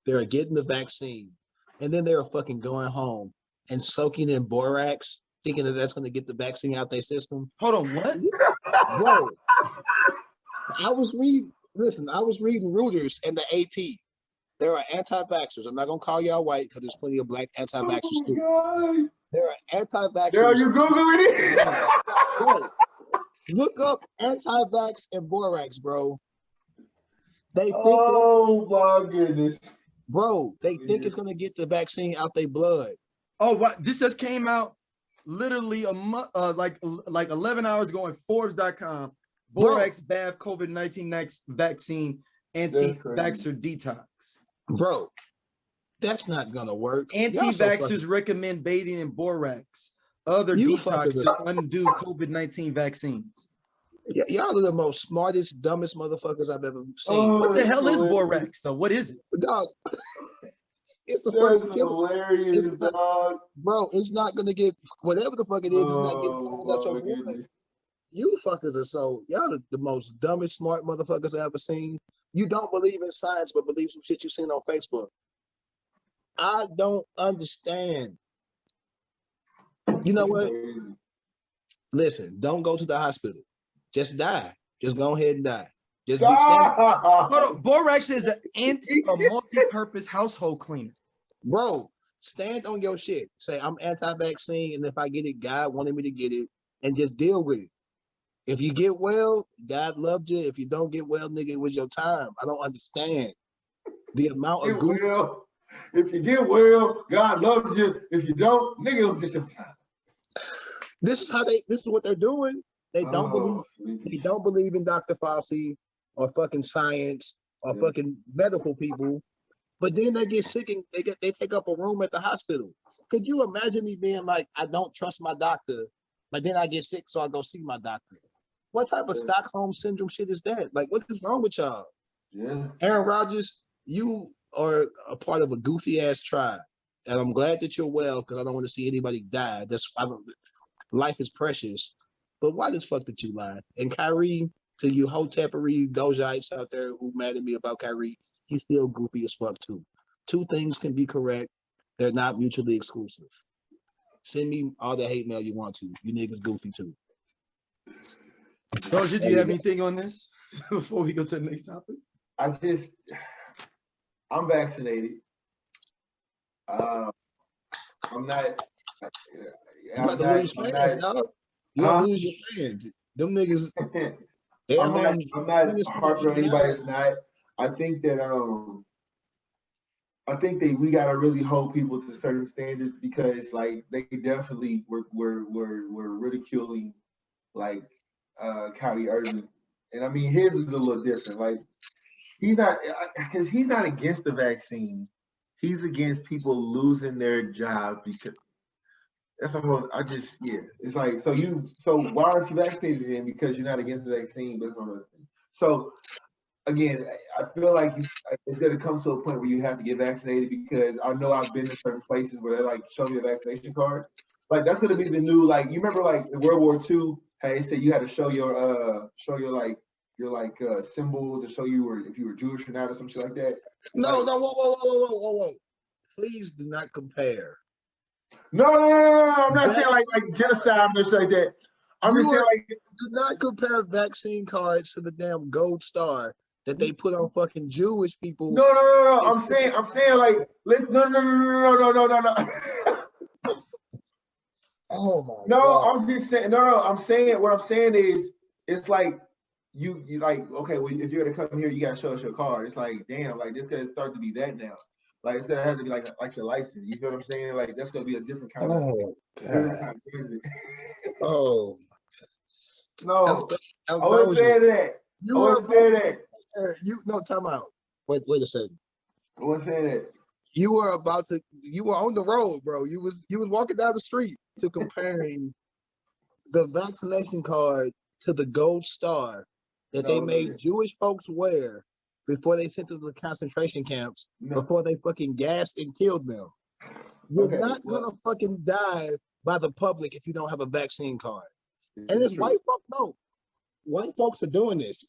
they're getting the vaccine, and then they're fucking going home and soaking in borax, thinking that that's going to get the vaccine out their system. Hold on, what? Bro, I was reading Reuters and the AP. There are anti-vaxxers. I'm not going to call y'all white because there's plenty of black anti-vaxxers too. God. There are anti-vaxxers. Girl, you Googling it? Bro, look up anti-vax and borax, bro. They think my goodness. Bro, they think it's going to get the vaccine out their blood. Oh, what? This just came out literally a month, like 11 hours ago on Forbes.com. Borax bath COVID-19 vaccine anti-vaxxer detox. Bro, that's not gonna work. Anti-vaxxers recommend bathing in borax. Other detox to undo COVID-19 vaccines. Y'all are the most smartest, dumbest motherfuckers I've ever seen. What the hell is borax though? What is it? Dog. It's the fucking hilarious, dog. Bro, it's not gonna get whatever the fuck it is. It's not getting your boy. You fuckers are y'all are the most dumbest, smart motherfuckers I've ever seen. You don't believe in science, but believe some shit you seen on Facebook. I don't understand. You know what? Listen, don't go to the hospital. Just die. Just go ahead and die. Just get standing. Borax is a multi-purpose household cleaner. Bro, stand on your shit. Say, I'm anti-vaccine, and if I get it, God wanted me to get it, and just deal with it. If you get well, God loved you. If you don't get well, nigga, it was your time. I don't understand the amount of If you get well, God loves you. If you don't, nigga, it was just your time. This is what they're doing. They don't believe in Dr. Fauci or fucking science or fucking medical people. But then they get sick and they take up a room at the hospital. Could you imagine me being like, I don't trust my doctor, but then I get sick, so I go see my doctor? What type of Stockholm syndrome shit is that? Like, what is wrong with y'all? Yeah. Aaron Rodgers, you are a part of a goofy ass tribe, and I'm glad that you're well because I don't want to see anybody die. Life is precious, but why the fuck did you lie? And Kyrie, to you hotepery Dojites out there who mad at me about Kyrie, he's still goofy as fuck too. Two things can be correct. They're not mutually exclusive. Send me all the hate mail you want to. You niggas goofy too. Doja, do you have anything on this before we go to the next topic? I'm vaccinated. I'm not. You about to lose fans, dog. You gonna lose your fans. Them niggas. I'm not harping on anybody that's not. I think that we gotta really hold people to certain standards because like they definitely were ridiculing like Kyrie Irving, and I mean his is a little different. Like he's not against the vaccine. He's against people losing their job because that's a whole. It's like so why aren't you vaccinated then? Because you're not against the vaccine. That's another thing. So again, I feel like it's going to come to a point where you have to get vaccinated because I know I've been in certain places where they're like, show me a vaccination card. Like that's going to be the new like. You remember like in World War II, how they said you had to show your symbol to show if you were Jewish or not or some shit like that. No, whoa. Please do not compare. No. I'm not saying like genocide or shit like that. I'm just saying like do not compare vaccine cards to the damn gold star that they put on fucking Jewish people. No. I'm saying like listen. No. Oh my God. I'm just saying. No. I'm saying what I'm saying is it's like you like okay. Well, if you're gonna come here, you gotta show us your card. It's like damn, like this gonna start to be that now. Like it's gonna have to be like the license. You feel what I'm saying? Like that's gonna be a different kind of. Oh. No, I wasn't saying that. I wasn't saying that. Time out. Wait a second. I wasn't saying that. You were on the road, bro. You was walking down the street to comparing the vaccination card to the gold star that they made Jewish folks wear before they sent them to the concentration camps, before they fucking gassed and killed them. You're not gonna fucking die by the public if you don't have a vaccine card. And it's white folks. No, white folks are doing this.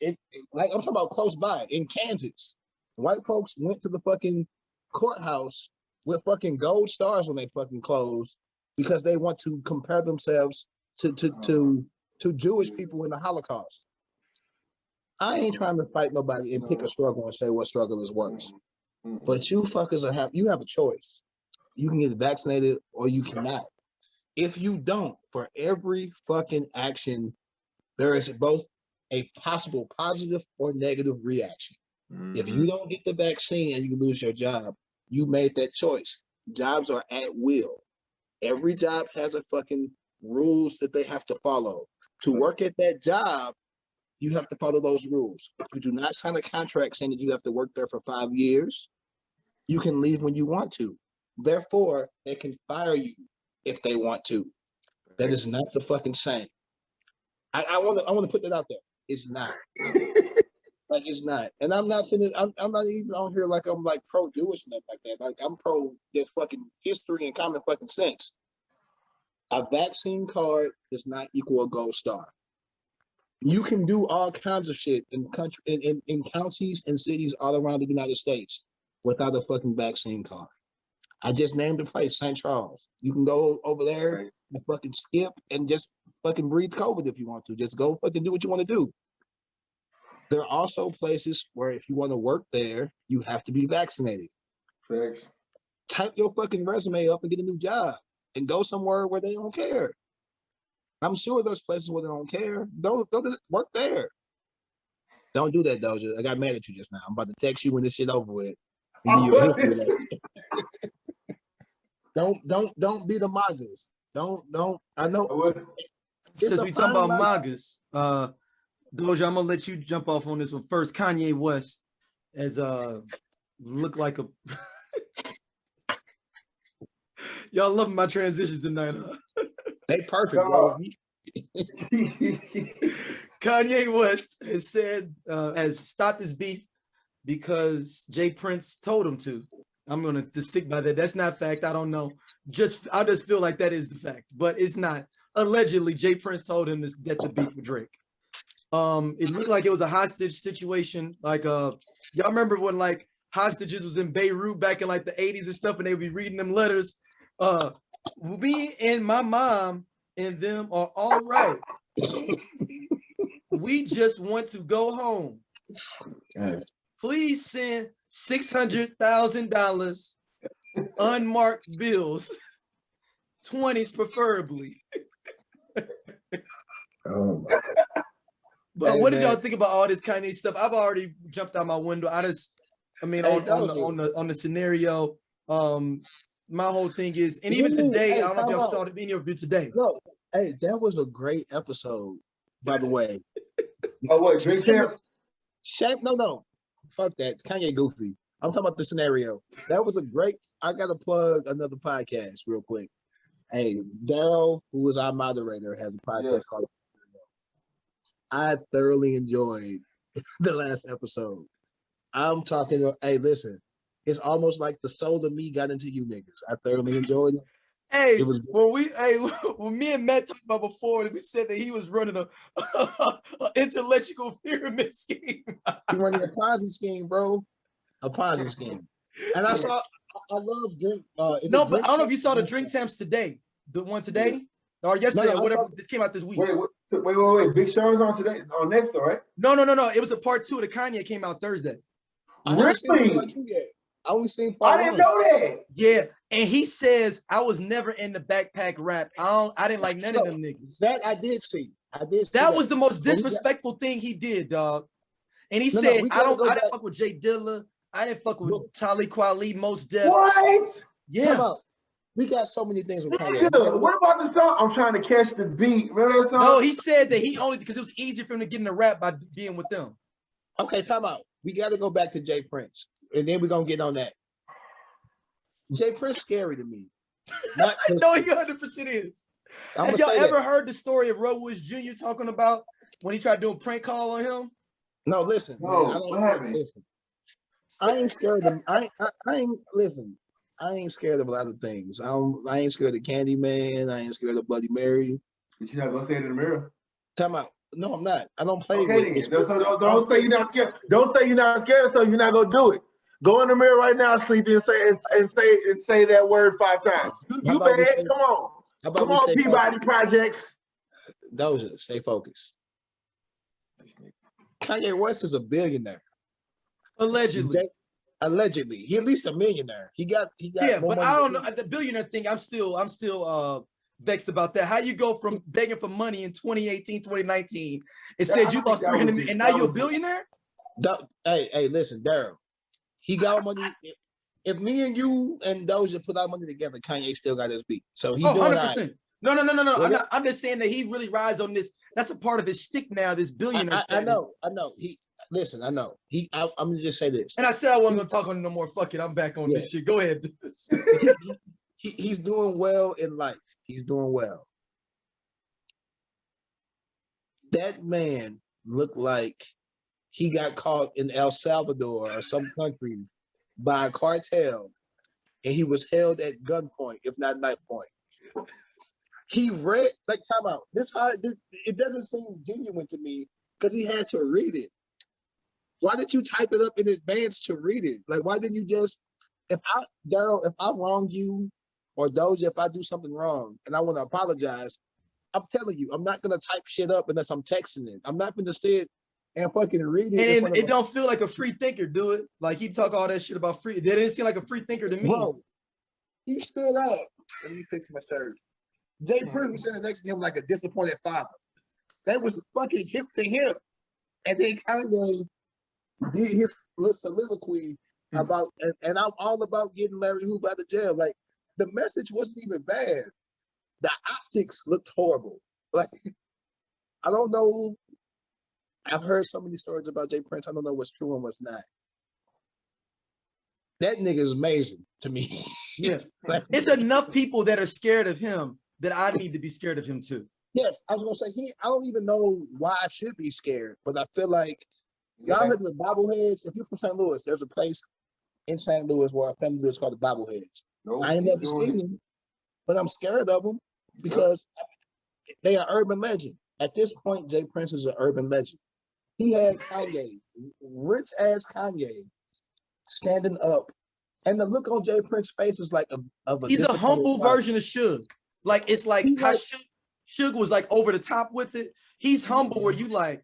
Like I'm talking about close by in Kansas. White folks went to the fucking courthouse with fucking gold stars when they fucking closed because they want to compare themselves to Jewish people in the Holocaust. I ain't trying to fight nobody and pick a struggle and say what struggle is worse. But you fuckers have a choice. You can get vaccinated or you cannot. If you don't, for every fucking action, there is both a possible positive or negative reaction. Mm-hmm. If you don't get the vaccine and you lose your job, you made that choice. Jobs are at will. Every job has a fucking rules that they have to follow. To work at that job, you have to follow those rules. If you do not sign a contract saying that you have to work there for 5 years, you can leave when you want to. Therefore, they can fire you if they want to. That is not the fucking same. I want to put that out there. It's not. Like it's not. And I'm not even on here like I'm like pro-Jewish and like that. Like I'm pro this fucking history and common fucking sense. A vaccine card does not equal a gold star. You can do all kinds of shit in counties and cities all around the United States without a fucking vaccine card. I just named the place, St. Charles. You can go over there and fucking skip and just fucking breathe COVID if you want to. Just go fucking do what you want to do. There are also places where if you want to work there, you have to be vaccinated. Thanks. Type your fucking resume up and get a new job and go somewhere where they don't care. I'm sure there's places where they don't care. Don't work there. Don't do that, Doja. I got mad at you just now. I'm about to text you when this shit over with. Don't be the MAGAs. Don't. I know. Since a we talking about fine line. mangas, Doja, I'm gonna let you jump off on this one first. Kanye West as look like a y'all loving my transitions tonight, huh? They perfect, bro. Kanye West has said has stopped his beef because Jay Prince told him to. I'm gonna just stick by that. That's not fact. I don't know. I just feel like that is the fact, but it's not. Allegedly, Jay Prince told him to get the beef with Drake. It looked like it was a hostage situation. Like y'all remember when like hostages was in Beirut back in like the 80s and stuff, and they would be reading them letters. Me and my mom and them are all right. We just want to go home. Please send $600,000 unmarked bills, 20s preferably. Oh my God. But what did y'all think about all this Kanye stuff? I've already jumped out my window. On the scenario, my whole thing is, and even today, I don't know if y'all saw the interview today. No, hey, that was a great episode, by the way. Oh, what, Drink Champs? No. Fuck that. Kanye goofy. I'm talking about the scenario. That was a great. I gotta plug another podcast real quick. Hey, Daryl, who is our moderator, has a podcast called. I thoroughly enjoyed the last episode. I'm talking. Hey, listen, it's almost like the soul of me got into you niggas. I thoroughly enjoyed it. Hey, it was when me and Matt talked about before, we said that he was running a intellectual pyramid scheme. He running a Ponzi scheme, bro. A Ponzi scheme. And I love Drink. But I don't know if you saw the Drink Champs today. The one today or yesterday or whatever. This came out this week. Wait. Big Sean's on today, on next though, right? No. It was a part 2 of the Kanye came out Thursday. Really? I only seen part 1. I didn't know that. Yeah, and he says I was never in the backpack rap. I didn't like none of them niggas. That I did see. That was the most disrespectful thing he did, dog. And he said I didn't fuck with Jay Dilla. I didn't fuck with Talib Kweli, Most Def. What? Yeah. We got so many things with Kanye. What about the song? I'm trying to catch the beat. Remember that song? No, he said that he only because it was easier for him to get in the rap by being with them. Okay, time out. We got to go back to Jay Prince, and then we're gonna get on that. Jay Prince scary to me. I know he 100% is. Have y'all ever heard the story of Roe Woods Jr. talking about when he tried to do a prank call on him? No, listen. What happened? Listen. I ain't scared of. I ain't listen. I ain't scared of a lot of things. I ain't scared of Candyman. I ain't scared of Bloody Mary. But you're not gonna say it in the mirror. Time out. No, I'm not. I don't play with it. So don't say you're not scared. Don't say you're not scared, so you're not gonna do it. Go in the mirror right now, sleepy, and say that word 5 times. You bad. Come on. Come on, Peabody Projects. Doja, stay focused. Kanye West is a billionaire. Allegedly. He at least a millionaire. He got yeah, but I don't know the billionaire thing. I'm still vexed about that. How you go from begging for money in 2018, 2019, and said you lost 300 million, and now you're a billionaire? Hey, listen, Daryl. He got money. If me and you and Doja put our money together, Kanye still got his beat. So he's doing 100%. Right. No. I'm just saying that he really rides on this. That's a part of his shtick now. This billionaire. I know. I know. I'm gonna just say this. And I said I wasn't gonna talk on it no more. Fuck it. I'm back on this shit. Go ahead. He's doing well in life. He's doing well. That man looked like he got caught in El Salvador or some country by a cartel, and he was held at gunpoint, if not knife point. He read time out. It doesn't seem genuine to me because he had to read it. Why did you type it up in advance to read it? Like, why didn't you just? Daryl, if I wronged you, or Doja, if I do something wrong and I want to apologize, I'm telling you, I'm not gonna type shit up unless I'm texting it. I'm not gonna say it and fucking read it. And it don't feel like a free thinker, do it? Like he talk all that shit about free. That didn't seem like a free thinker to me. Bro, he stood up. Let me fix my shirt. Jay Prince was sitting next to him like a disappointed father. That was fucking hip to hip. And then Kanye did his soliloquy about, and I'm all about getting Larry Hoover out of jail. Like, the message wasn't even bad. the optics looked horrible. Like, I don't know. I've heard so many stories about Jay Prince. I don't know what's true and what's not. That nigga is amazing to me. Yeah. Like, It's enough people that are scared of him that I need to be scared of him too. yes, I was gonna say I don't even know why I should be scared, but I feel like y'all heard of the bobbleheads. If you're from St. Louis, there's a place in St. Louis where a family lives called the bobbleheads. Nope, I ain't never seen them, but I'm scared of them because they are urban legend. At this point, Jay Prince is an urban legend. He had Kanye, rich ass Kanye, standing up, and the look on Jay Prince's face is like of a. He's a humble version of Suge. Like it's like He's how like- Suge was like over the top with it. He's humble where you like,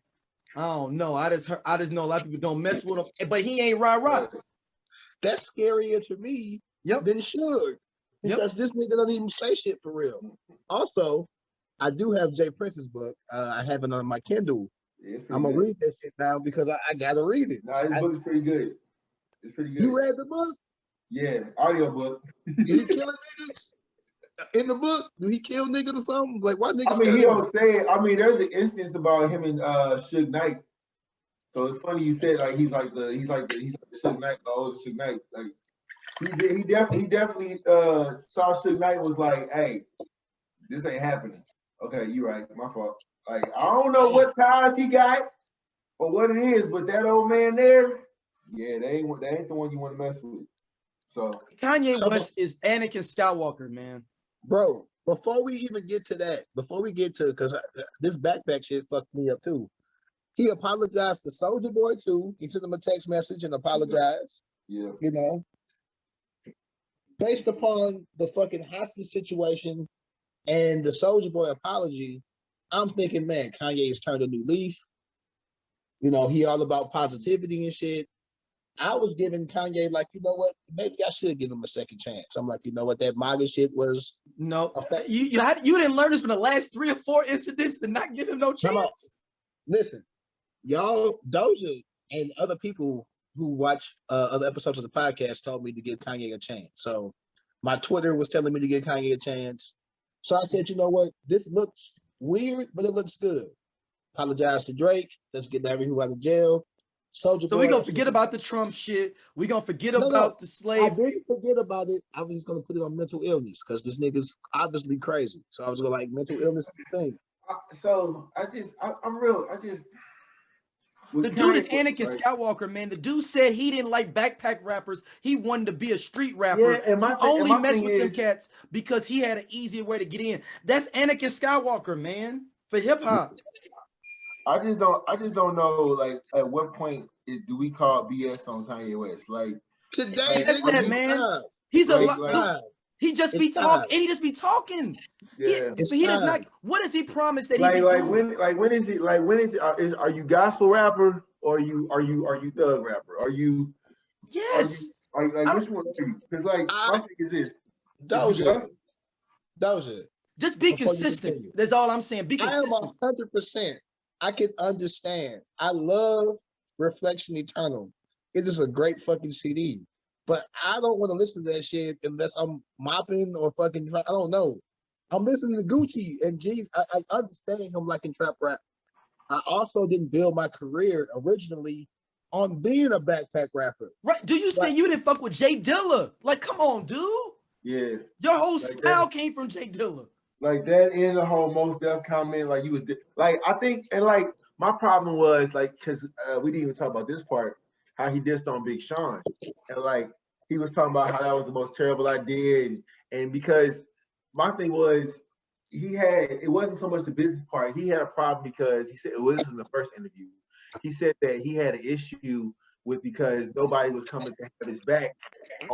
I don't know. I just know a lot of people don't mess with him, but he ain't rah. That's scarier to me than Suge. Because this nigga doesn't even say shit for real. Also, I do have Jay Prince's book. I have it on my Kindle. Yeah, I'm gonna read that shit now because I gotta read it. Nah, his book is pretty good. It's pretty good. You read the book? Yeah, audio book. Did he kill niggas in the book? Did he kill niggas or something? Like, why niggas? I mean, he don't say it. I mean, there's an instance about him and Suge Knight. So it's funny you said like he's like the Suge Knight, the older Suge Knight. Like he definitely saw Suge Knight was like, hey, this ain't happening. Okay, you right, my fault. Like I don't know what ties he got or what it is, but that old man there, yeah, they ain't the one you want to mess with. So Kanye West is Anakin Skywalker, man. Bro, before we even get to that, because this backpack shit fucked me up too. He apologized to Soulja Boy too. He sent him a text message and apologized. Yeah. You know, based upon the fucking hostage situation and the Soulja Boy apology, I'm thinking, man, Kanye's turned a new leaf. You know, he all about positivity and shit. I was giving Kanye, like, you know what? Maybe I should give him a second chance. I'm like, you know what? That MAGA shit was. No, you didn't learn this from the last 3 or 4 incidents to not give him no chance. Listen, y'all, Doja and other people who watch other episodes of the podcast told me to give Kanye a chance. So my Twitter was telling me to give Kanye a chance. So I said, you know what? This looks weird, but it looks good. Apologize to Drake. Let's get everyone out of jail. So we're going to forget about the Trump shit. We're going to forget about the slave. I didn't forget about it. I was just going to put it on mental illness because this nigga's obviously crazy. So I was going to like, mental illness is the thing. The dude is Anakin Skywalker, man. The dude said he didn't like backpack rappers. He wanted to be a street rapper. Yeah, and he only messed with them cats because he had an easier way to get in. That's Anakin Skywalker, man, for hip hop. I just don't know, like, at what point do we call BS on Kanye West? Like today, that's that, man. He's a lot. He just be talking, and he just be talking. Yeah, he does not. What does he promise that like, he? When is it? Like, when is it? Are you gospel rapper or are you thug rapper? Are you? Yes. Like which one are you? Because like my thing is this. Doja. Just be consistent. That's all I'm saying. Be consistent. I am 100%. I can understand. I love Reflection Eternal. It is a great fucking CD. But I don't want to listen to that shit unless I'm mopping or fucking. I don't know. I'm listening to Gucci and G. I understand him liking trap rap. I also didn't build my career originally on being a backpack rapper. Right? Do you say you didn't fuck with Jay Dilla? Like, come on, dude. Yeah. Your whole style came from Jay Dilla. Like that in the whole Most Def comment, like you was like I think, and like my problem was like because we didn't even talk about this part, how he dissed on Big Sean, and like he was talking about how that was the most terrible idea, and because my thing was it wasn't so much the business part. He had a problem because he said this was in the first interview. He said that he had an issue with because nobody was coming to have his back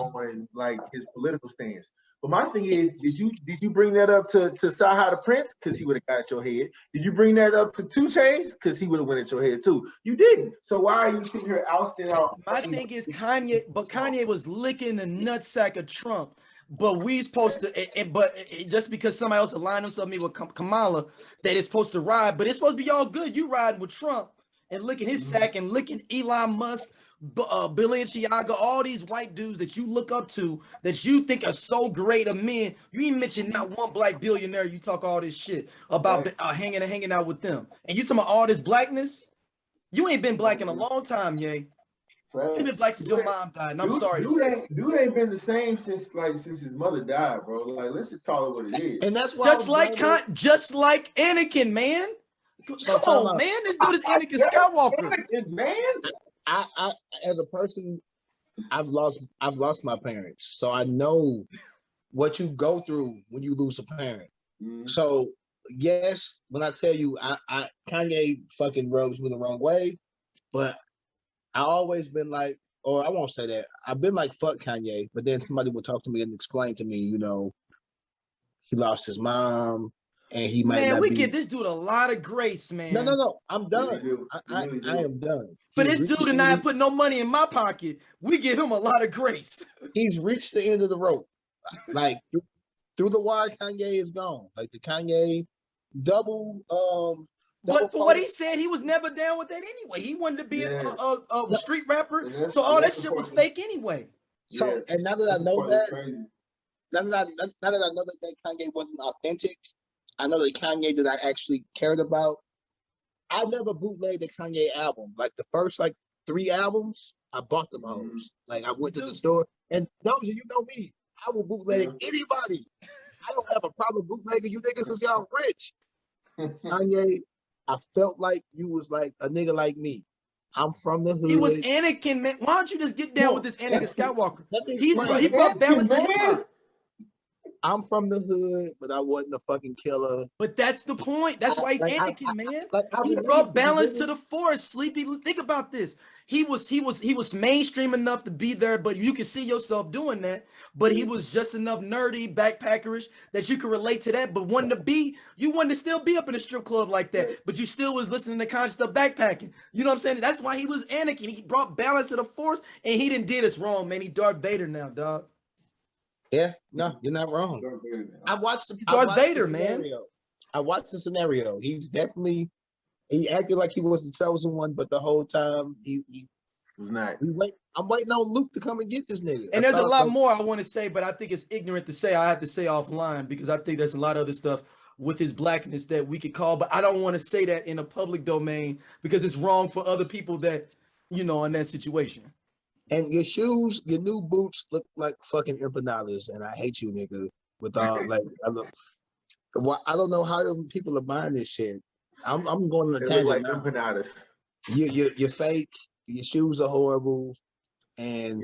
on like his political stance. But my thing is, did you bring that up to Saha the Prince? Because he would have got at your head. Did you bring that up to 2 Chainz? Because he would have went at your head too. You didn't. So why are you sitting here ousting out? My thing is Kanye was licking the nutsack of Trump. But we supposed to, just because somebody else aligned himself with Kamala, that it's supposed to ride. But it's supposed to be all good. You riding with Trump. and licking his sack and licking Elon Musk, Balenciaga, all these white dudes that you look up to, that you think are so great of men. You ain't mention not one black billionaire. You talk all this shit about hanging out with them, and you talking about all this blackness. You ain't been black in a long time, Ye. You've been black since your mom died, and I'm sorry to say. Dude ain't been the same since his mother died, bro. Like, let's just call it what it is. And that's why just like Anakin, man. Come on, man. This dude is Anakin Skywalker. Anakin, man. I as a person, I've lost my parents, so I know what you go through when you lose a parent. Mm-hmm. So yes, when I tell you, I Kanye fucking rubs me the wrong way, but I always been like, or I won't say that. I've been like, fuck Kanye, but then somebody would talk to me and explain to me, you know, he lost his mom and he might not give this dude a lot of grace, man. No. I'm done. I am done. For this dude to not put no money in my pocket, we give him a lot of grace. He's reached the end of the rope. Like through the wire, Kanye is gone. Like the Kanye double but for what he said, he was never down with that anyway. He wanted to be a street rapper, so all that shit was fake anyway. So, and now that I know that, now that I know that Kanye wasn't authentic, I know the Kanye that I actually cared about. I never bootlegged the Kanye album. Like the first 3 albums, I bought them hoes. Like I went to the store, and those of you know me, I will bootleg anybody. I don't have a problem bootlegging you niggas because y'all rich. Kanye, I felt like you was like a nigga like me. I'm from the hood. He was Anakin, man. Why don't you just get down with this Anakin Skywalker? He brought balance to hip-hop. I'm from the hood, but I wasn't a fucking killer. But that's the point. That's why he's Anakin, man. He brought balance to the force. Sleepy, think about this. He was mainstream enough to be there, but you can see yourself doing that. But he was just enough nerdy, backpackerish that you could relate to that. But you wanted to still be up in a strip club like that. But you still was listening to conscious stuff backpacking. You know what I'm saying? That's why he was Anakin. He brought balance to the force, and he didn't did us wrong, man. He Darth Vader now, dog. Yeah, no, you're not wrong. I watched the scenario. He acted like he was the chosen one, but the whole time he was not. I'm waiting on Luke to come and get this nigga. And there's a lot more I want to say, but I think it's ignorant to say. I have to say offline because I think there's a lot of other stuff with his blackness that we could call, but I don't want to say that in a public domain because it's wrong for other people that, in that situation. And your shoes, your new boots look like fucking empanadas, and I hate you, nigga. With all I don't know how people are buying this shit. I'm going on a tangent like now. Empanadas. You're fake. Your shoes are horrible, and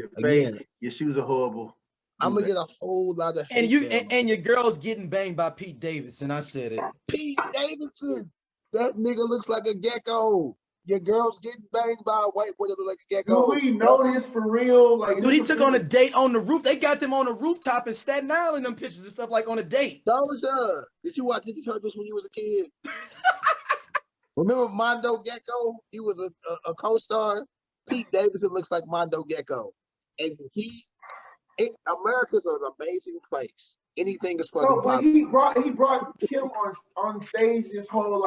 your shoes are horrible. I'm gonna get a whole lot of hate. And your girl's getting banged by Pete Davidson. I said it. Pete Davidson, that nigga looks like a gecko. Your girl's getting banged by a white boy that look like a gecko. Do we know this for real? Dude, he took on a date on the roof. They got them on the rooftop in Staten Island, them pictures and stuff like on a date. Doja, did you watch Ninja Turtles when you was a kid? Remember Mondo Gecko? He was a co-star. Pete Davidson looks like Mondo Gecko. And America's an amazing place. Anything is fucking possible. But he brought him on stage this whole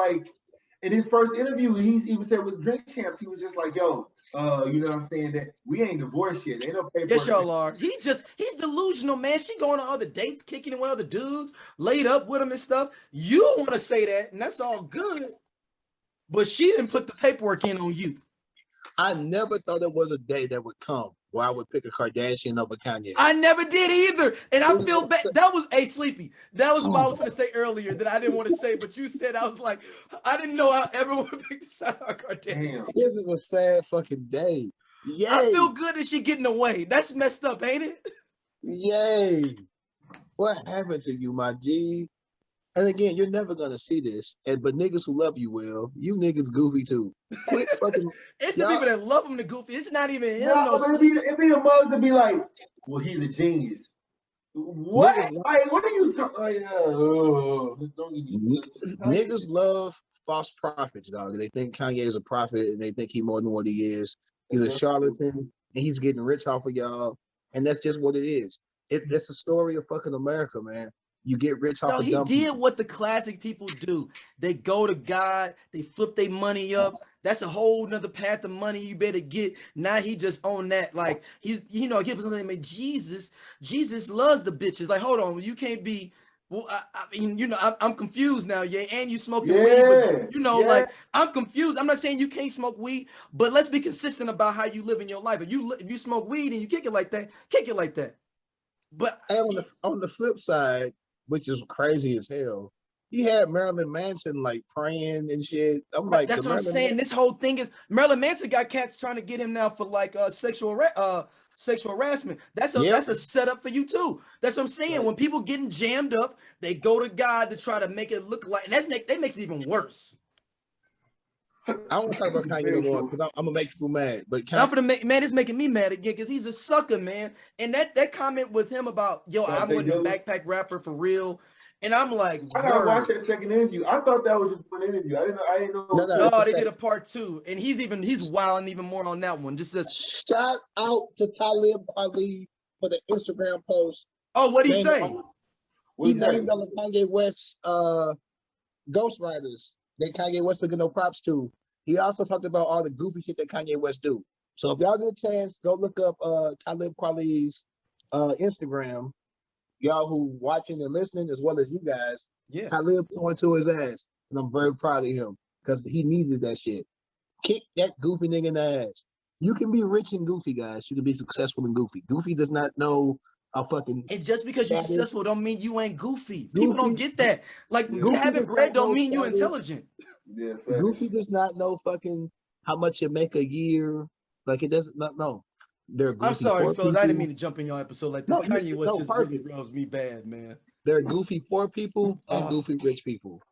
in his first interview, he even said with Drink Champs, he was just like, yo, you know what I'm saying? That we ain't divorced yet. Ain't no paper. Yes, y'all are. He's delusional, man. She going on other dates, kicking it with other dudes, laid up with him and stuff. You want to say that, and that's all good. But she didn't put the paperwork in on you. I never thought there was a day that would come where I would pick a Kardashian over Kanye. I never did either. And I feel bad. That was Sleepy. That was what I was going to say earlier that I didn't want to say, but you said, I was like, I didn't know I ever would pick the side of Kardashian. This is a sad fucking day. Yay. I feel good that she getting away. That's messed up, ain't it? Yay. What happened to you, my G? And again, you're never gonna see this. But niggas who love you will. You niggas goofy too. Quit fucking. It's the people that love him the goofy. It's not even him. It'd be the mugs to be like, well, he's a genius. What? What are you talking? Niggas love false prophets, dog. They think Kanye is a prophet, and they think he's more than what he is. He's a charlatan, and he's getting rich off of y'all. And that's just what it is. It's the story of fucking America, man. You get rich off No, of he dumb did people. what the classic people do. They go to God, they flip their money up. That's a whole nother path of money you better get. Now he just on that. Like he's, he was like, Jesus loves the bitches. Like, hold on, you can't be. Well, I mean, I'm confused now, yeah. And you smoking weed, but like I'm confused. I'm not saying you can't smoke weed, but let's be consistent about how you live in your life. If you smoke weed and you kick it like that, kick it like that. But And on the flip side, which is crazy as hell, he had Marilyn Manson like praying and shit. I'm right, like, that's what I'm saying. This whole thing is Marilyn Manson got cats trying to get him now for like sexual harassment. That's a setup for you too. That's what I'm saying. Right. When people getting jammed up, they go to God to try to make it look like, and that makes it even worse. I don't want to talk about Kanye no more because I'm gonna make people mad. But I'm gonna make, man, it's making me mad again because he's a sucker, man. And that comment with him about, yo, I wasn't a backpack rapper for real. And I'm like, I gotta watch that second interview. I thought that was just one interview. I didn't know. No, they did a part 2, and he's wilding even more on that one. Just shout out to Talib Kweli for the Instagram post. Oh, what did he say? He named all the Kanye West ghostwriters that Kanye West took no props to. He also talked about all the goofy shit that Kanye West do. So if y'all get a chance, go look up Talib Kweli's Instagram. Y'all who watching and listening, as well as you guys, Talib going to his ass, and I'm very proud of him because he needed that shit. Kick that goofy nigga in the ass. You can be rich and goofy, guys. You can be successful and goofy. Goofy does not know a fucking. And just because you're successful don't mean you ain't goofy. People don't get that. Like having bread don't mean you intelligent. Yeah, Goofy does not know fucking how much you make a year. Like it doesn't not know. I'm sorry, fellas. I didn't mean to jump in your episode like this. Kanye West just really rubs me bad, man. There are goofy poor people and goofy rich people.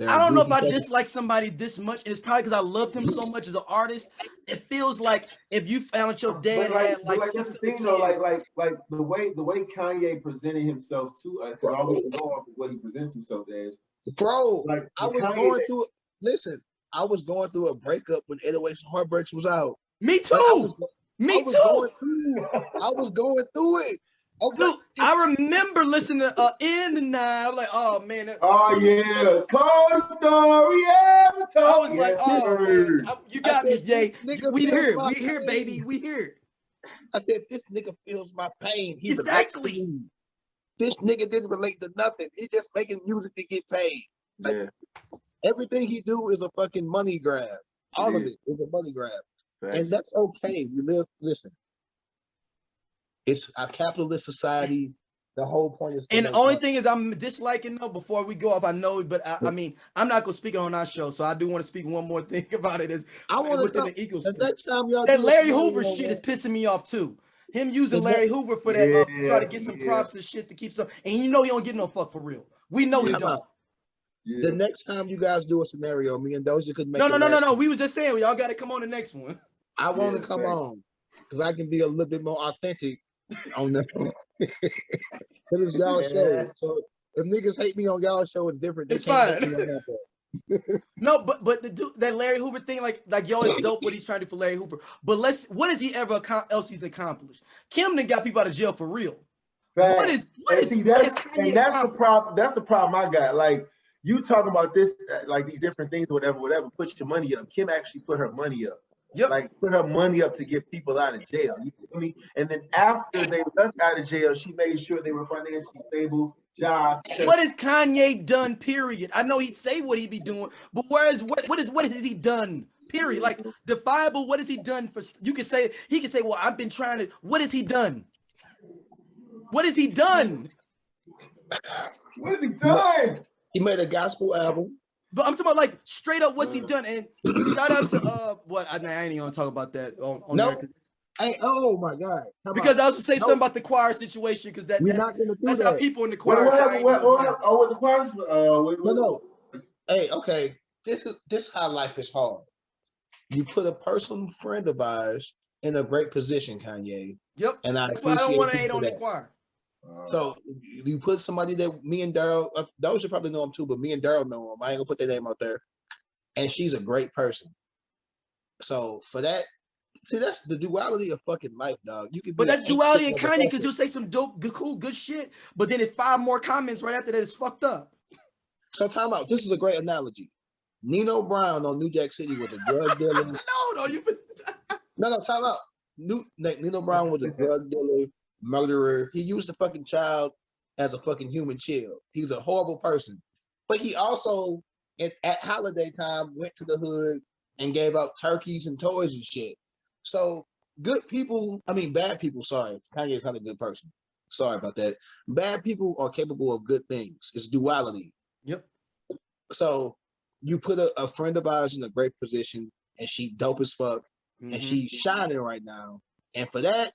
I don't know if I dislike somebody this much, and it's probably because I loved him so much as an artist. It feels like if you found out your dad had like that's the thing though, like the way Kanye presented himself to us, because I always go off of what he presents himself as. Bro, like I was going through. Listen, I was going through a breakup when 808s and Heartbreaks was out. Me too. Me too. I was going through it. Okay. Dude, I remember listening to In the Night. I was like, oh man. Yeah. Cold story ever told. I was like, oh man. You got me, Jay. We here, baby. We here. I said, this nigga feels my pain. He exactly. This nigga didn't relate to nothing. He's just making music to get paid. Like, everything he do is a fucking money grab. All of it is a money grab. And that's okay. Listen. It's a capitalist society. The whole point is. And the only thing is, I'm disliking though. Before we go off, I know, but I mean, I'm not gonna speak it on our show, so I do want to speak one more thing about it. Is I want within the ecosystem. Next time y'all that Larry Hoover shit is pissing me off too. Him using Larry Hoover for that, try to get some props and shit to keep some. And you know he don't get no fuck for real. We know he don't. The next time you guys do a scenario, me and Doja could make. No. We was just saying y'all got to come on the next one. I want to come on because I can be a little bit more authentic on that. Because it's y'all show. So if niggas hate me on y'all show, it's different. It's fine. No, but that Larry Hoover thing, like yo, it's dope what he's trying to do for Larry Hoover. But what has he ever else he's accomplished? Kim done got people out of jail for real. That's the problem. That's the problem I got. Like you talking about this, like these different things, whatever. Put your money up. Kim actually put her money up. Yep. Like put her money up to get people out of jail. You feel me? And then after they left out of jail, she made sure they were financially stable, jobs. What has Kanye done? Period. I know he'd say what he'd be doing, but what has he done? Period. Like defiable. What has he done for? You can say he can say, well, I've been trying to. What has he done? What has he done? What has he done? He made a gospel album. But I'm talking about like straight up what's he done? And shout out to what I ain't even gonna talk about that on Hey, oh my God. Because I was gonna say something about the choir situation because that's not gonna do that's that. how people in the choir. What the choir? No. Hey, okay. This is how life is hard. You put a personal friend of ours in a great position, Kanye. Yep. And that's why I don't want to hate on the choir. So you put somebody that me and Daryl, those should probably know him too, but me and Daryl know him. I ain't gonna put their name out there. And she's a great person. So for See, that's the duality of fucking life, dog. You can be But an that's ain't duality shit in Kanye because motherfucker. you'll say some dope, cool, good shit, but then it's 5 more comments right after that. It's fucked up. So time out. This is a great analogy. Nino Brown on New Jack City was a drug dealer. No, you. No, time out. Nino Brown was a drug dealer, murderer. He used the fucking child as a fucking human shield. He's a horrible person. But he also, at holiday time, went to the hood and gave out turkeys and toys and shit. So bad people, sorry. Kanye's not a good person. Sorry about that. Bad people are capable of good things. It's duality. Yep. So you put a friend of ours in a great position and she dope as fuck. And she's shining right now. And for that,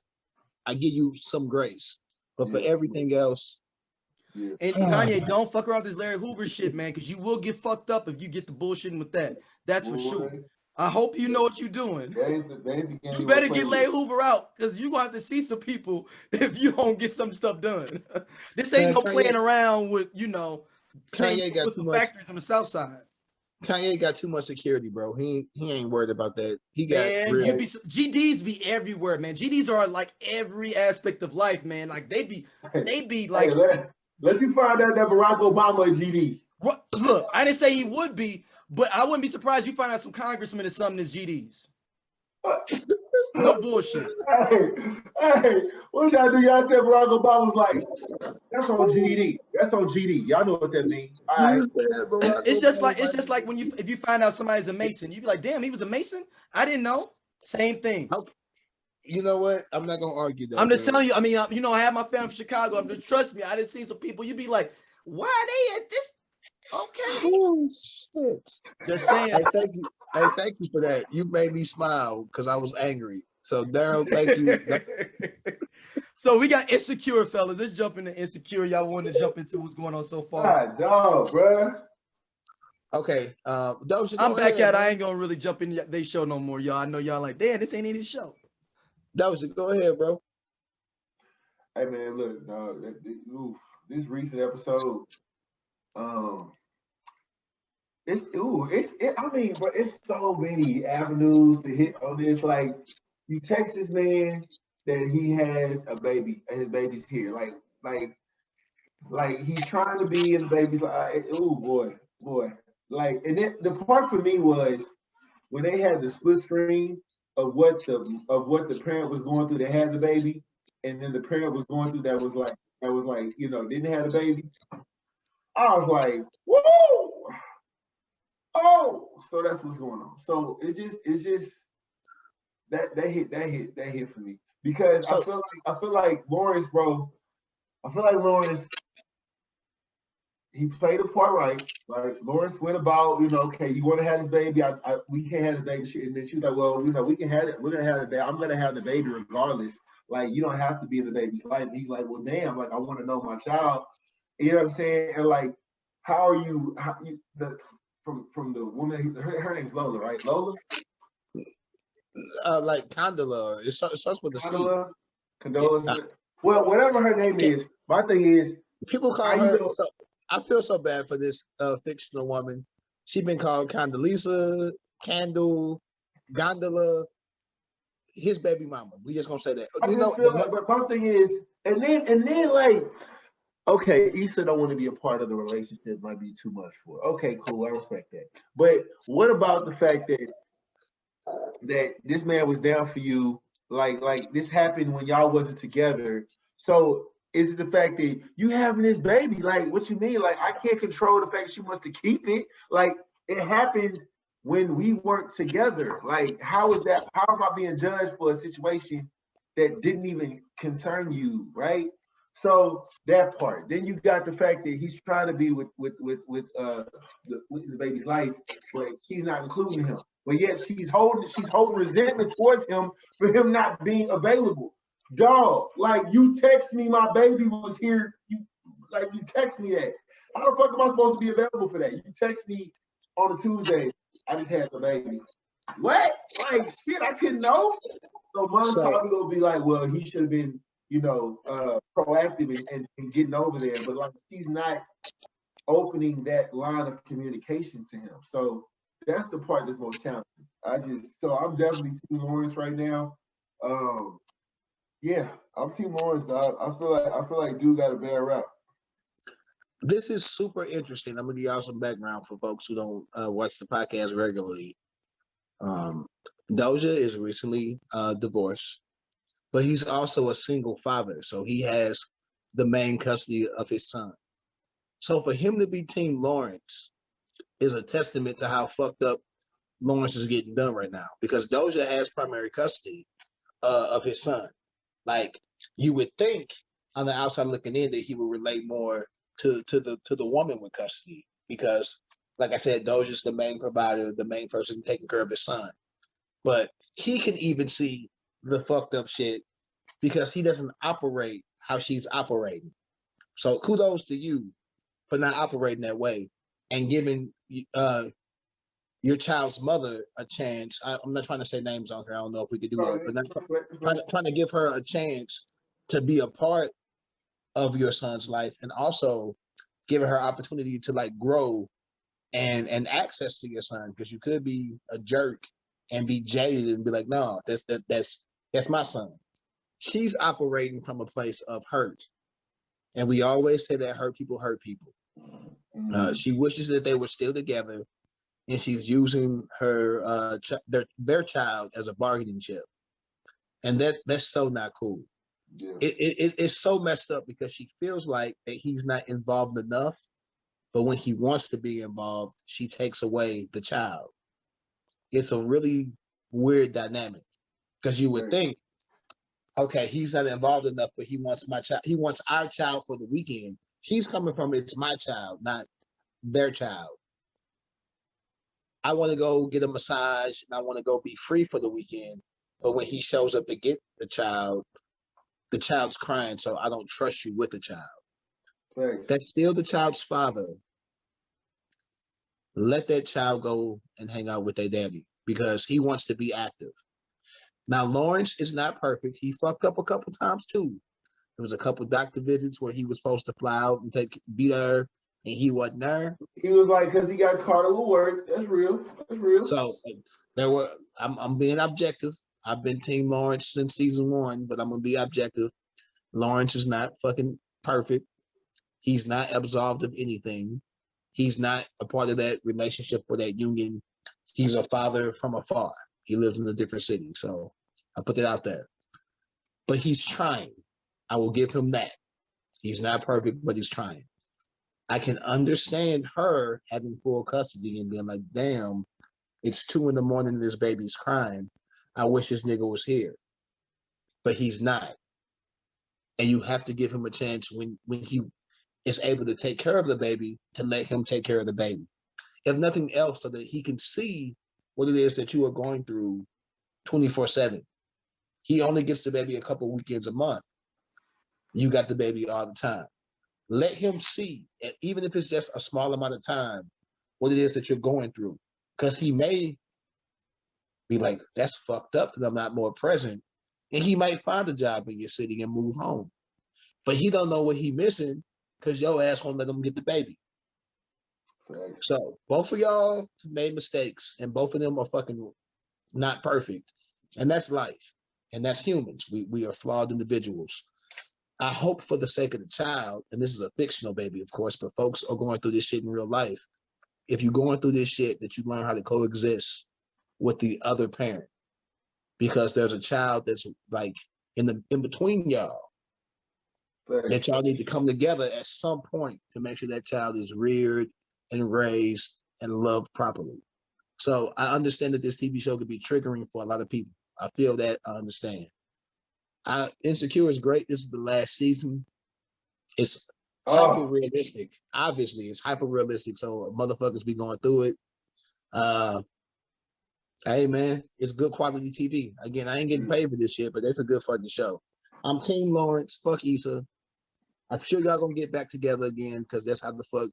I give you some grace. But for everything else, And Kanye, don't fuck around with this Larry Hoover shit, man, because you will get fucked up if you get the bullshitting with that. That's for sure. I hope you know what you're doing. You better get Larry Hoover out, because you're going to have to see some people if you don't get some stuff done. This ain't no playing around with, Kanye got some factories on the South Side. Kanye got too much security, bro. He ain't worried about that. He got GDs be everywhere, man. GDs are like every aspect of life, man. Like they be like. Hey, let you find out that Barack Obama is GD. Look, I didn't say he would be, but I wouldn't be surprised if you find out some congressmen or something as GDs. No bullshit. Hey, what y'all do? Y'all said Barack Obama was like, that's on GD. That's on GD. Y'all know what that means. All right. It's just like when if you find out somebody's a Mason, you be like, damn, he was a Mason? I didn't know. Same thing. You know what? I'm not gonna argue that. I'm just telling you. I mean, I have my family from Chicago. Trust me, I didn't see some people. You be like, why are they at this? Okay. Oh shit. Just saying. Hey, thank you for that. You made me smile because I was angry. So Daryl, thank you. So we got Insecure, fellas. Let's jump into Insecure. Y'all want to jump into what's going on so far? God, dog, bro. Okay. Doge, I'm back at. I ain't gonna really jump in they show no more, y'all. I know y'all like, damn, this ain't any show. Doge, go ahead, bro. Hey man, look, dog. This recent episode, it's so many avenues to hit on this. Like, you text this man that he has a baby and his baby's here. Like he's trying to be in the baby's life. Oh boy. Like, and then the part for me was when they had the split screen of what the parent was going through that had the baby, and then the parent was going through that was like didn't have the baby. I was like, whoa. Oh, so that's what's going on. So it's just that hit for me because I feel like Lawrence, bro. I feel like Lawrence, he played a part right. Like Lawrence went about, okay, you want to have this baby? We can't have the baby. And then she was like, well, we can have it. We're gonna have the baby. I'm gonna have the baby regardless. Like, you don't have to be in the baby's life. And he's like, well, damn. Like, I want to know my child. You know what I'm saying? And like, how you from the woman? Her name's Lola, right? Lola. Like Condola. It starts with a C. Condola. Yeah. Well, whatever her name is. My thing is, people call her. So I feel so bad for this fictional woman. She's been called Condoleezza, Candle, Gondola, his baby mama. We just gonna say that. But my thing is, and then like, okay, Issa don't want to be a part of the relationship. Might be too much for her. Okay, cool. I respect that. But what about the fact that this man was down for you? Like this happened when y'all wasn't together. So is it the fact that you having this baby? Like, what you mean? Like, I can't control the fact she wants to keep it. Like, it happened when we weren't together. Like, how is that? How am I being judged for a situation that didn't even concern you, right? So that part. Then you got the fact that he's trying to be with the baby's life, but she's not including him. But yet she's holding resentment towards him for him not being available. Dog, like, you text me my baby was here. You text me that. How the fuck am I supposed to be available for that? You text me on a Tuesday, I just had the baby. What? Like, shit, I couldn't know. So mom's probably gonna be like, well, he should have been, proactive in getting over there. But like, she's not opening that line of communication to him. So that's the part that's most challenging. So I'm definitely Team Lawrence right now. Yeah, I'm Team Lawrence, dog. I feel like dude got a bad rap. This is super interesting. I'm gonna give y'all some background for folks who don't watch the podcast regularly. Um, Doja is recently divorced, but he's also a single father, so he has the main custody of his son. So for him to be Team Lawrence is a testament to how fucked up Lawrence is getting done right now, because Doja has primary custody of his son. Like, you would think on the outside looking in that he would relate more to the woman with custody, because, like I said, Doja's the main provider, the main person taking care of his son. But he can even see the fucked up shit because he doesn't operate how she's operating. So kudos to you for not operating that way and giving your child's mother a chance. I'm not trying to say names on here. I don't know if we could do that, but trying to give her a chance to be a part of your son's life, and also giving her opportunity to like grow and access to your son, because you could be a jerk and be jaded and be like, no, that's my son. She's operating from a place of hurt, and we always say that hurt people hurt people. She wishes that they were still together, and she's using her their child as a bargaining chip, and that's so not cool. Yeah. It's so messed up because she feels like that he's not involved enough, but when he wants to be involved, she takes away the child. It's a really weird dynamic, because you would think, okay, he's not involved enough, but he wants my child. He wants our child for the weekend. She's coming from, it's my child, not their child. I want to go get a massage and I want to go be free for the weekend. But when he shows up to get the child's crying, so I don't trust you with the child. Thanks. That's still the child's father. Let that child go and hang out with their daddy because he wants to be active. Now, Lawrence is not perfect. He fucked up a couple times too. There was a couple doctor visits where he was supposed to fly out and be there, and he wasn't there. He was like, because he got caught at work. That's real. That's real. So I'm being objective. I've been Team Lawrence since season 1, but I'm gonna be objective. Lawrence is not fucking perfect. He's not absolved of anything. He's not a part of that relationship or that union. He's a father from afar. He lives in a different city. So I put that out there. But he's trying. I will give him that. He's not perfect, but he's trying. I can understand her having full custody and being like, damn, it's 2 a.m. and this baby's crying. I wish this nigga was here. But he's not. And you have to give him a chance when he is able to take care of the baby, to let him take care of the baby. If nothing else, so that he can see what it is that you are going through 24/7. He only gets the baby a couple weekends a month. You got the baby all the time. Let him see, and even if it's just a small amount of time, what it is that you're going through. Because he may be like, that's fucked up that I'm not more present. And he might find a job in your city and move home. But he don't know what he missing because your ass won't let him get the baby. Thanks. So both of y'all made mistakes, and both of them are fucking not perfect. And that's life. And that's humans. We are flawed individuals. I hope for the sake of the child, and this is a fictional baby, of course, but folks are going through this shit in real life. If you're going through this shit, that you learn how to coexist with the other parent, because there's a child that's like in between y'all. Thanks. That y'all need to come together at some point to make sure that child is reared and raised and loved properly. So I understand that this TV show could be triggering for a lot of people. I feel that. I understand. Insecure is great. This is the last season. It's hyper realistic. Obviously, it's hyper realistic. So motherfuckers be going through it. Hey man, it's good quality TV. Again, I ain't getting paid for this shit, but it's a good fucking show. I'm Team Lawrence. Fuck Issa. I'm sure y'all gonna get back together again, because that's how the fuck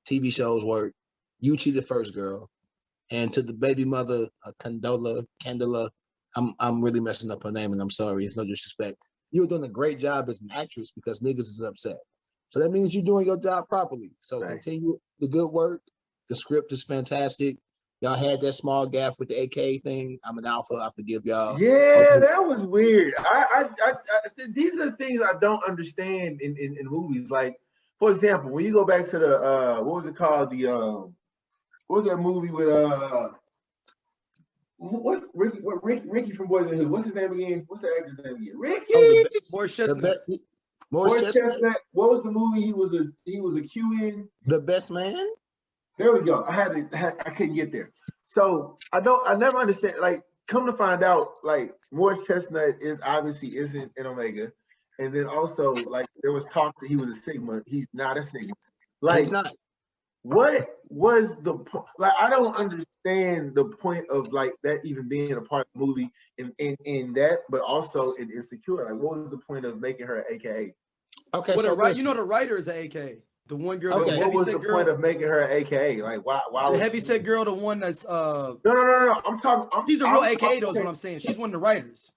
TV shows work. You cheated first, girl. And to the baby mother, Candela, I'm really messing up her name, and I'm sorry. It's no disrespect. You were doing a great job as an actress because niggas is upset. So that means you're doing your job properly. So continue the good work. The script is fantastic. Y'all had that small gap with the AK thing. I'm an alpha. I forgive y'all. Yeah, that was weird. These are the things I don't understand in movies. Like, for example, when you go back to the what was it called? What was that movie with what's Ricky from Boys in the Hood? What's his name again? What's the actor's name again? Ricky. Oh, Morris the Chestnut. Morris Chestnut. What was the movie he was a Q in? The Best Man. There we go. I couldn't get there. So I never understand. Like, come to find out, like Morris Chestnut isn't an Omega, and then also like there was talk that he was a Sigma. He's not a Sigma. Like, He's not. what was the point? Like, I don't understand the point of like that even being a part of the movie in that, but also in Insecure. Like, what was the point of making her an AKA? Okay, Well, so you know the writer is an AK. The one girl. Okay. What was the point of making her an AKA? Like, why The was heavyset girl, the one that's No. I'm talking. she's a real AKA though, is what I'm saying. She's one of the writers.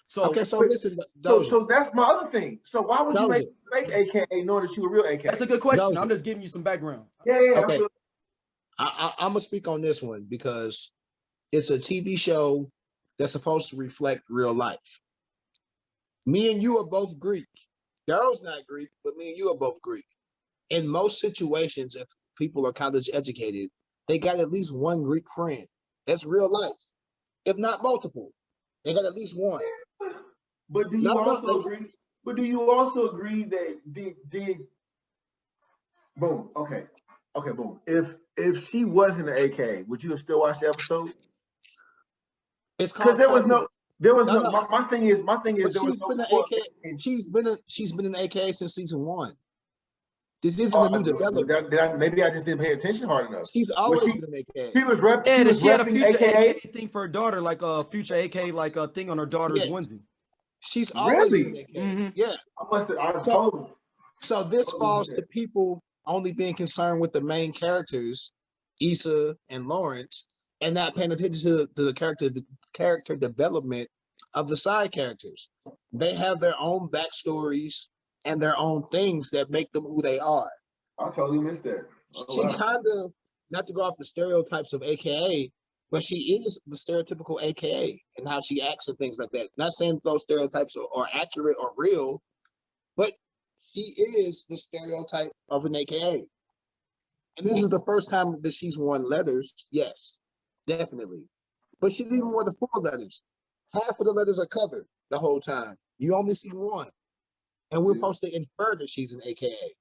So okay, so listen, so that's my other thing. So why would you Doesn. make fake AKA knowing that you a real AKA? that's a good question. Doesn. I'm just giving you some background. Yeah. Okay. I'm gonna speak on this one because it's a TV show that's supposed to reflect real life. Me and you are both Greek. Daryl's not Greek, but me and you are both Greek. In most situations, if people are college educated, they got at least one Greek friend. That's real life. If not multiple, they got at least one. But do you also agree? But do you also agree that did boom? Okay, boom. If she wasn't an AKA, would you have still watched the episode? It's called because there was no. No. My thing is there was no AKA. She's been an AKA since season 1. This isn't a new development. Maybe I just didn't pay attention hard enough. She's always been an AKA. She was repping. Yeah, she had a future AKA thing for her daughter, like a future AK, like a thing on her daughter's onesie. She's always been an AKA. Mm-hmm. Yeah. So this falls to people only being concerned with the main characters, Issa and Lawrence, and not paying attention to the character development of the side characters. They have their own backstories and their own things that make them who they are. I totally missed that. She kind of, not to go off the stereotypes of AKA, but she is the stereotypical AKA and how she acts and things like that. Not saying those stereotypes are accurate or real, but she is the stereotype of an AKA. And this is the first time that she's worn letters. Yes, definitely. But she didn't wear the 4 letters. Half of the letters are covered the whole time. You only see one. And we're supposed to infer that she's an AKA.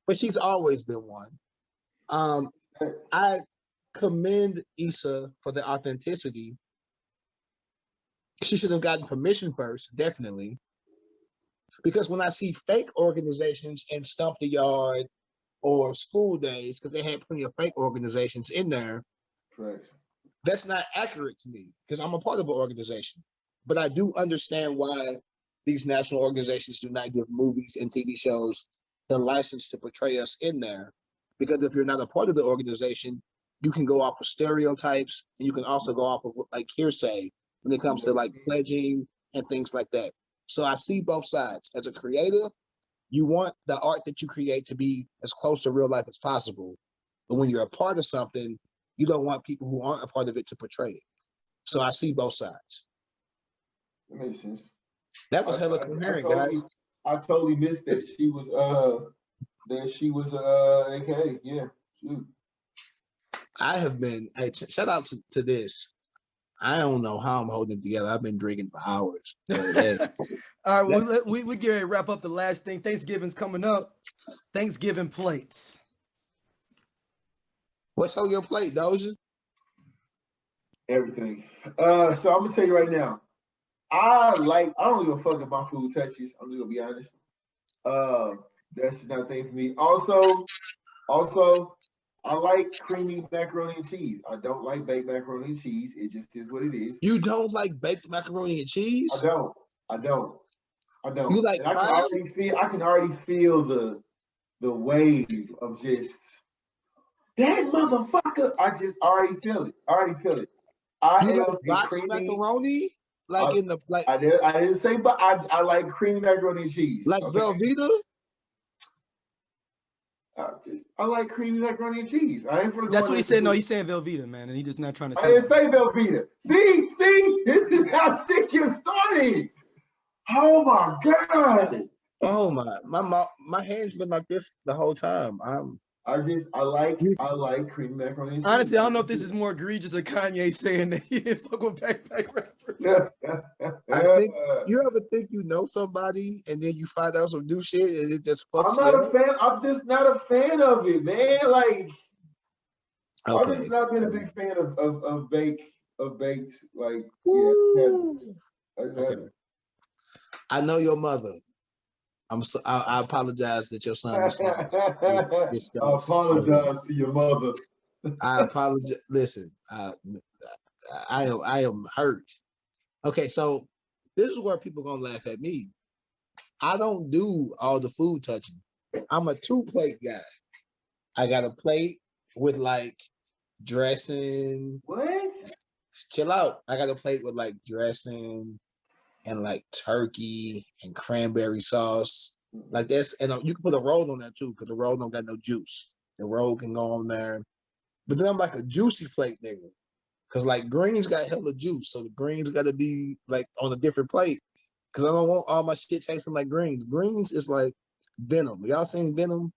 But she's always been one. I commend Issa for the authenticity. She should have gotten permission first, definitely. Because when I see fake organizations in Stump the Yard or School Days, because they had plenty of fake organizations in there, correct, that's not accurate to me because I'm a part of an organization. But I do understand why these national organizations do not give movies and TV shows the license to portray us in there. Because if you're not a part of the organization, you can go off of stereotypes and you can also go off of like hearsay when it comes to like pledging and things like that. So I see both sides. As a creative, you want the art that you create to be as close to real life as possible. But when you're a part of something, you don't want people who aren't a part of it to portray it. So I see both sides. That makes sense. That was hella coherent, guys. I totally missed that she was AKA. Yeah, shoot. I have been. Hey, shout out to this. I don't know how I'm holding it together. I've been drinking for hours. But, hey, all right, we get ready to wrap up the last thing. Thanksgiving's coming up. Thanksgiving plates. What's on your plate, Doja? Everything. So I'm gonna tell you right now. I don't give a fuck if my food touches. I'm just gonna be honest. That's just not a thing for me. Also, I like creamy macaroni and cheese. I don't like baked macaroni and cheese. It just is what it is. You don't like baked macaroni and cheese? I don't. You like? I can already feel the wave of just that motherfucker. I just already feel it. I you have like box macaroni, like in the like. I didn't say, but I like creamy macaroni and cheese. Like Velveeta. I like creamy macaroni and cheese. I ain't for the. That's what he said. No, he's saying Velveeta, man, and he just not trying to say. I didn't say Velveeta. See, this is how shit gets started. Oh my god. Oh my hand's been like this the whole time. I like creamy macaroni and cheese. Honestly, I don't know if this is more egregious or Kanye saying that he didn't fuck with backpack rappers. I think you ever think you know somebody and then you find out some new shit and it just fucks I'm not a fan. I'm just not a fan of it, man. Like, I've just not been a big fan of baked. Like, okay. I know your mother. I apologize that your son is I apologize to your mother. I apologize. Listen, I am hurt. Okay, so this is where people gonna laugh at me. I don't do all the food touching. I'm a 2-plate guy. I got a plate with like dressing. What? Chill out. I got a plate with like dressing and like turkey and cranberry sauce. Like this, and you can put a roll on that too, because the roll don't got no juice. The roll can go on there. But then I'm like a juicy plate nigga. Cause like greens got hella juice. So the greens gotta be like on a different plate. Cause I don't want all my shit tasting like greens. Greens is like Venom. Y'all seen Venom?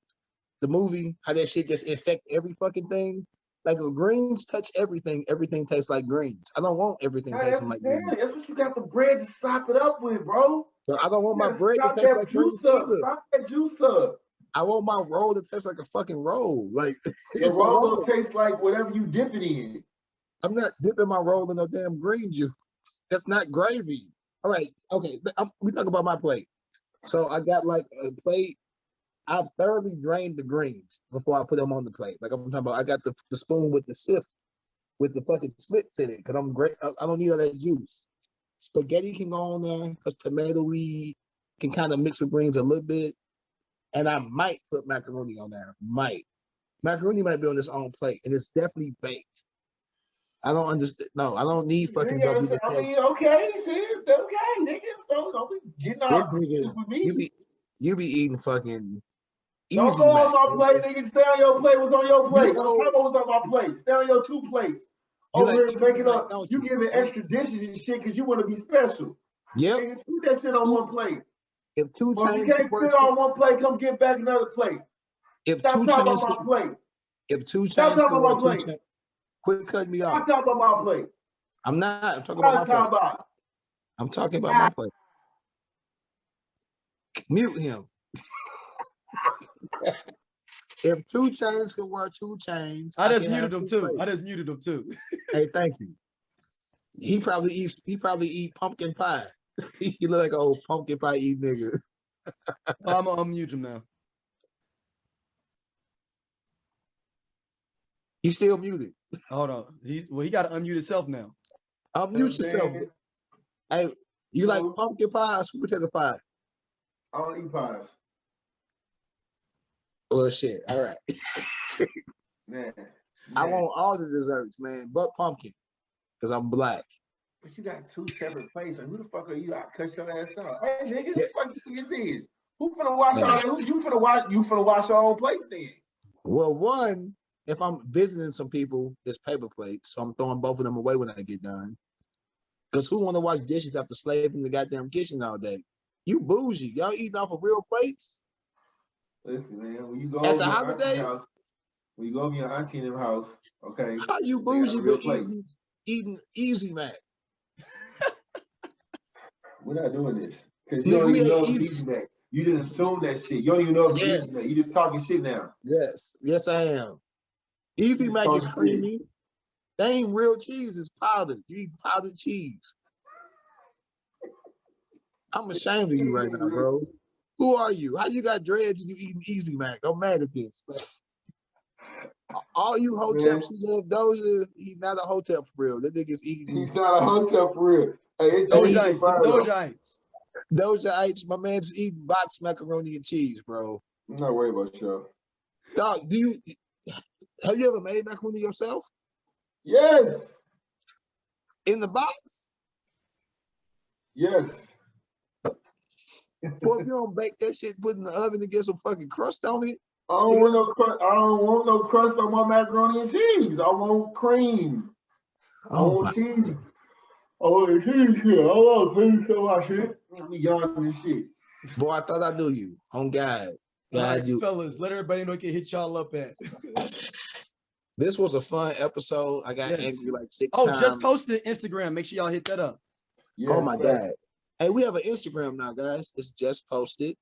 The movie? How that shit just infect every fucking thing? Like if greens touch everything, everything tastes like greens. I don't want everything tasting like greens. That's what you got the bread to sop it up with, bro. So I don't want my bread to taste like greens either. Stop that juice up. I want my roll to taste like a fucking roll. Like your roll will taste like whatever you dip it in. I'm not dipping my roll in no damn green juice. That's not gravy. All right, okay. We talk about my plate. So I got like a plate. I've thoroughly drained the greens before I put them on the plate. Like I'm talking about, I got the spoon with the sift, with the fucking slits in it, because I'm great. I don't need all that juice. Spaghetti can go on there because tomato can kind of mix with greens a little bit. And I might put macaroni on there. Macaroni might be on its own plate, and it's definitely baked. I don't understand. No, I don't need fucking. I mean, okay, nigga. Don't be getting off with me. You be eating fucking. Don't go on my plate, nigga. Stay on your plate. What's on your plate? What's on my plate? Stay on your 2 plates. Over here making up. You giving extra dishes and shit because you want to be special. Yep. Nigga, put that shit on 1 plate. If 2 chains, you can't fit on 1 plate, come get back another plate. Stop talking about my plate. If 2 chains, stop talking about my plate. Quit cutting me off. Stop talking about my plate. I'm not. I'm talking about my plate. I'm talking about my plate. Mute him. If 2 chains can wear 2 chains, I just muted him too. Hey, thank you. He probably eat pumpkin pie. He look like an old pumpkin pie eating nigga. I'm gonna unmute him now. He's still muted. Hold on. He got to unmute himself now. Unmute yourself. Hey, you like pumpkin pie or sweet potato pie? I don't eat pies. Well, shit. All right. Man. I want all the desserts, man, but pumpkin, because I'm black. But you got 2 separate plates. Like, who the fuck are you? I cut your ass out. Hey, nigga, what the fuck this is? Who finna wash all that? You finna wash your own plates then? Well, one, if I'm visiting some people, there's paper plates, so I'm throwing both of them away when I get done. Because who want to wash dishes after slaving the goddamn kitchen all day? You bougie. Y'all eating off of real plates? Listen, man, when you go at the holiday, when you go over your auntie in them house, okay? How you bougie but eating Easy Mac? We're not doing this because you don't even know it's Easy Mac. You just assume that shit. You don't even know if it's Easy Mac. You just talking shit now. Yes, I am. Easy Mac is creamy. They ain't real cheese. It's powdered. You eat powdered cheese. I'm ashamed of you right now, bro. Who are you? How you got dreads and you eating Easy Mac? I'm mad at this. All you hoteps who love Doja, he's not a hotep for real. That nigga's eating. He's not a hotep for real. Hey, Dojaites, my man's eating box macaroni and cheese, bro. I'm not worried about y'all. Dog, have you ever made macaroni yourself? Yes. In the box? Yes. Boy, if you don't bake that shit, put in the oven to get some fucking crust on it, I don't want no crust. I don't want no crust on my macaroni and cheese. I want cream. I want cheese. I want cheese here. I want cheese on my shit. Let me yawning this shit. Boy, I thought I knew you. On God. All right, you. fellas, let everybody know what can hit y'all up at. This was a fun episode. I got angry like 6 times. Just posted Instagram. Make sure y'all hit that up. Yeah, oh my God. Hey, we have an Instagram now, guys. It's just posted.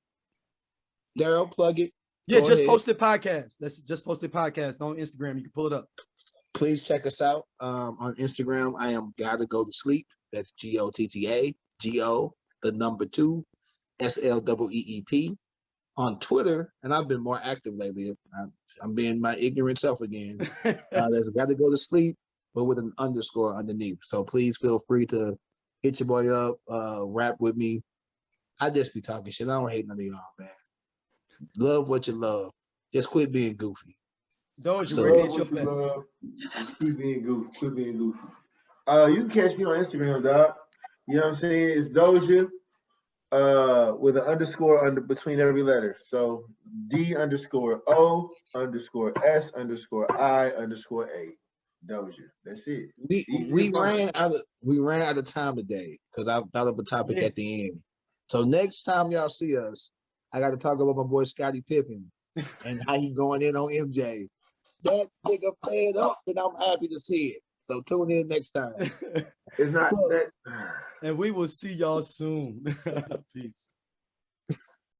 Daryl, plug it. Yeah, Go just ahead. posted podcast. That's just posted podcast on Instagram. You can pull it up. Please check us out on Instagram. I am Gotta Go to Sleep. That's GOTTA, GO, the number 2, SLEEP. On Twitter, and I've been more active lately. I'm being my ignorant self again. There's Gotta Go to Sleep, but with an underscore underneath. So please feel free to hit your boy up, rap with me. I just be talking shit. I don't hate none of y'all, man. Love what you love. Just quit being goofy. Doja, Love where can what you you hit love. Quit being goofy. Quit being goofy. You can catch me on Instagram, dog. You know what I'm saying? It's Doja. With an underscore between every letter. So D_O_S_I_A. Doja. That's it. We ran out of time today because I thought of a topic at the end. So next time y'all see us, I got to talk about my boy Scottie Pippen and how he going in on MJ. That nigga fed up, and I'm happy to see it. So tune in next time. It's not that. And we will see y'all soon. Peace.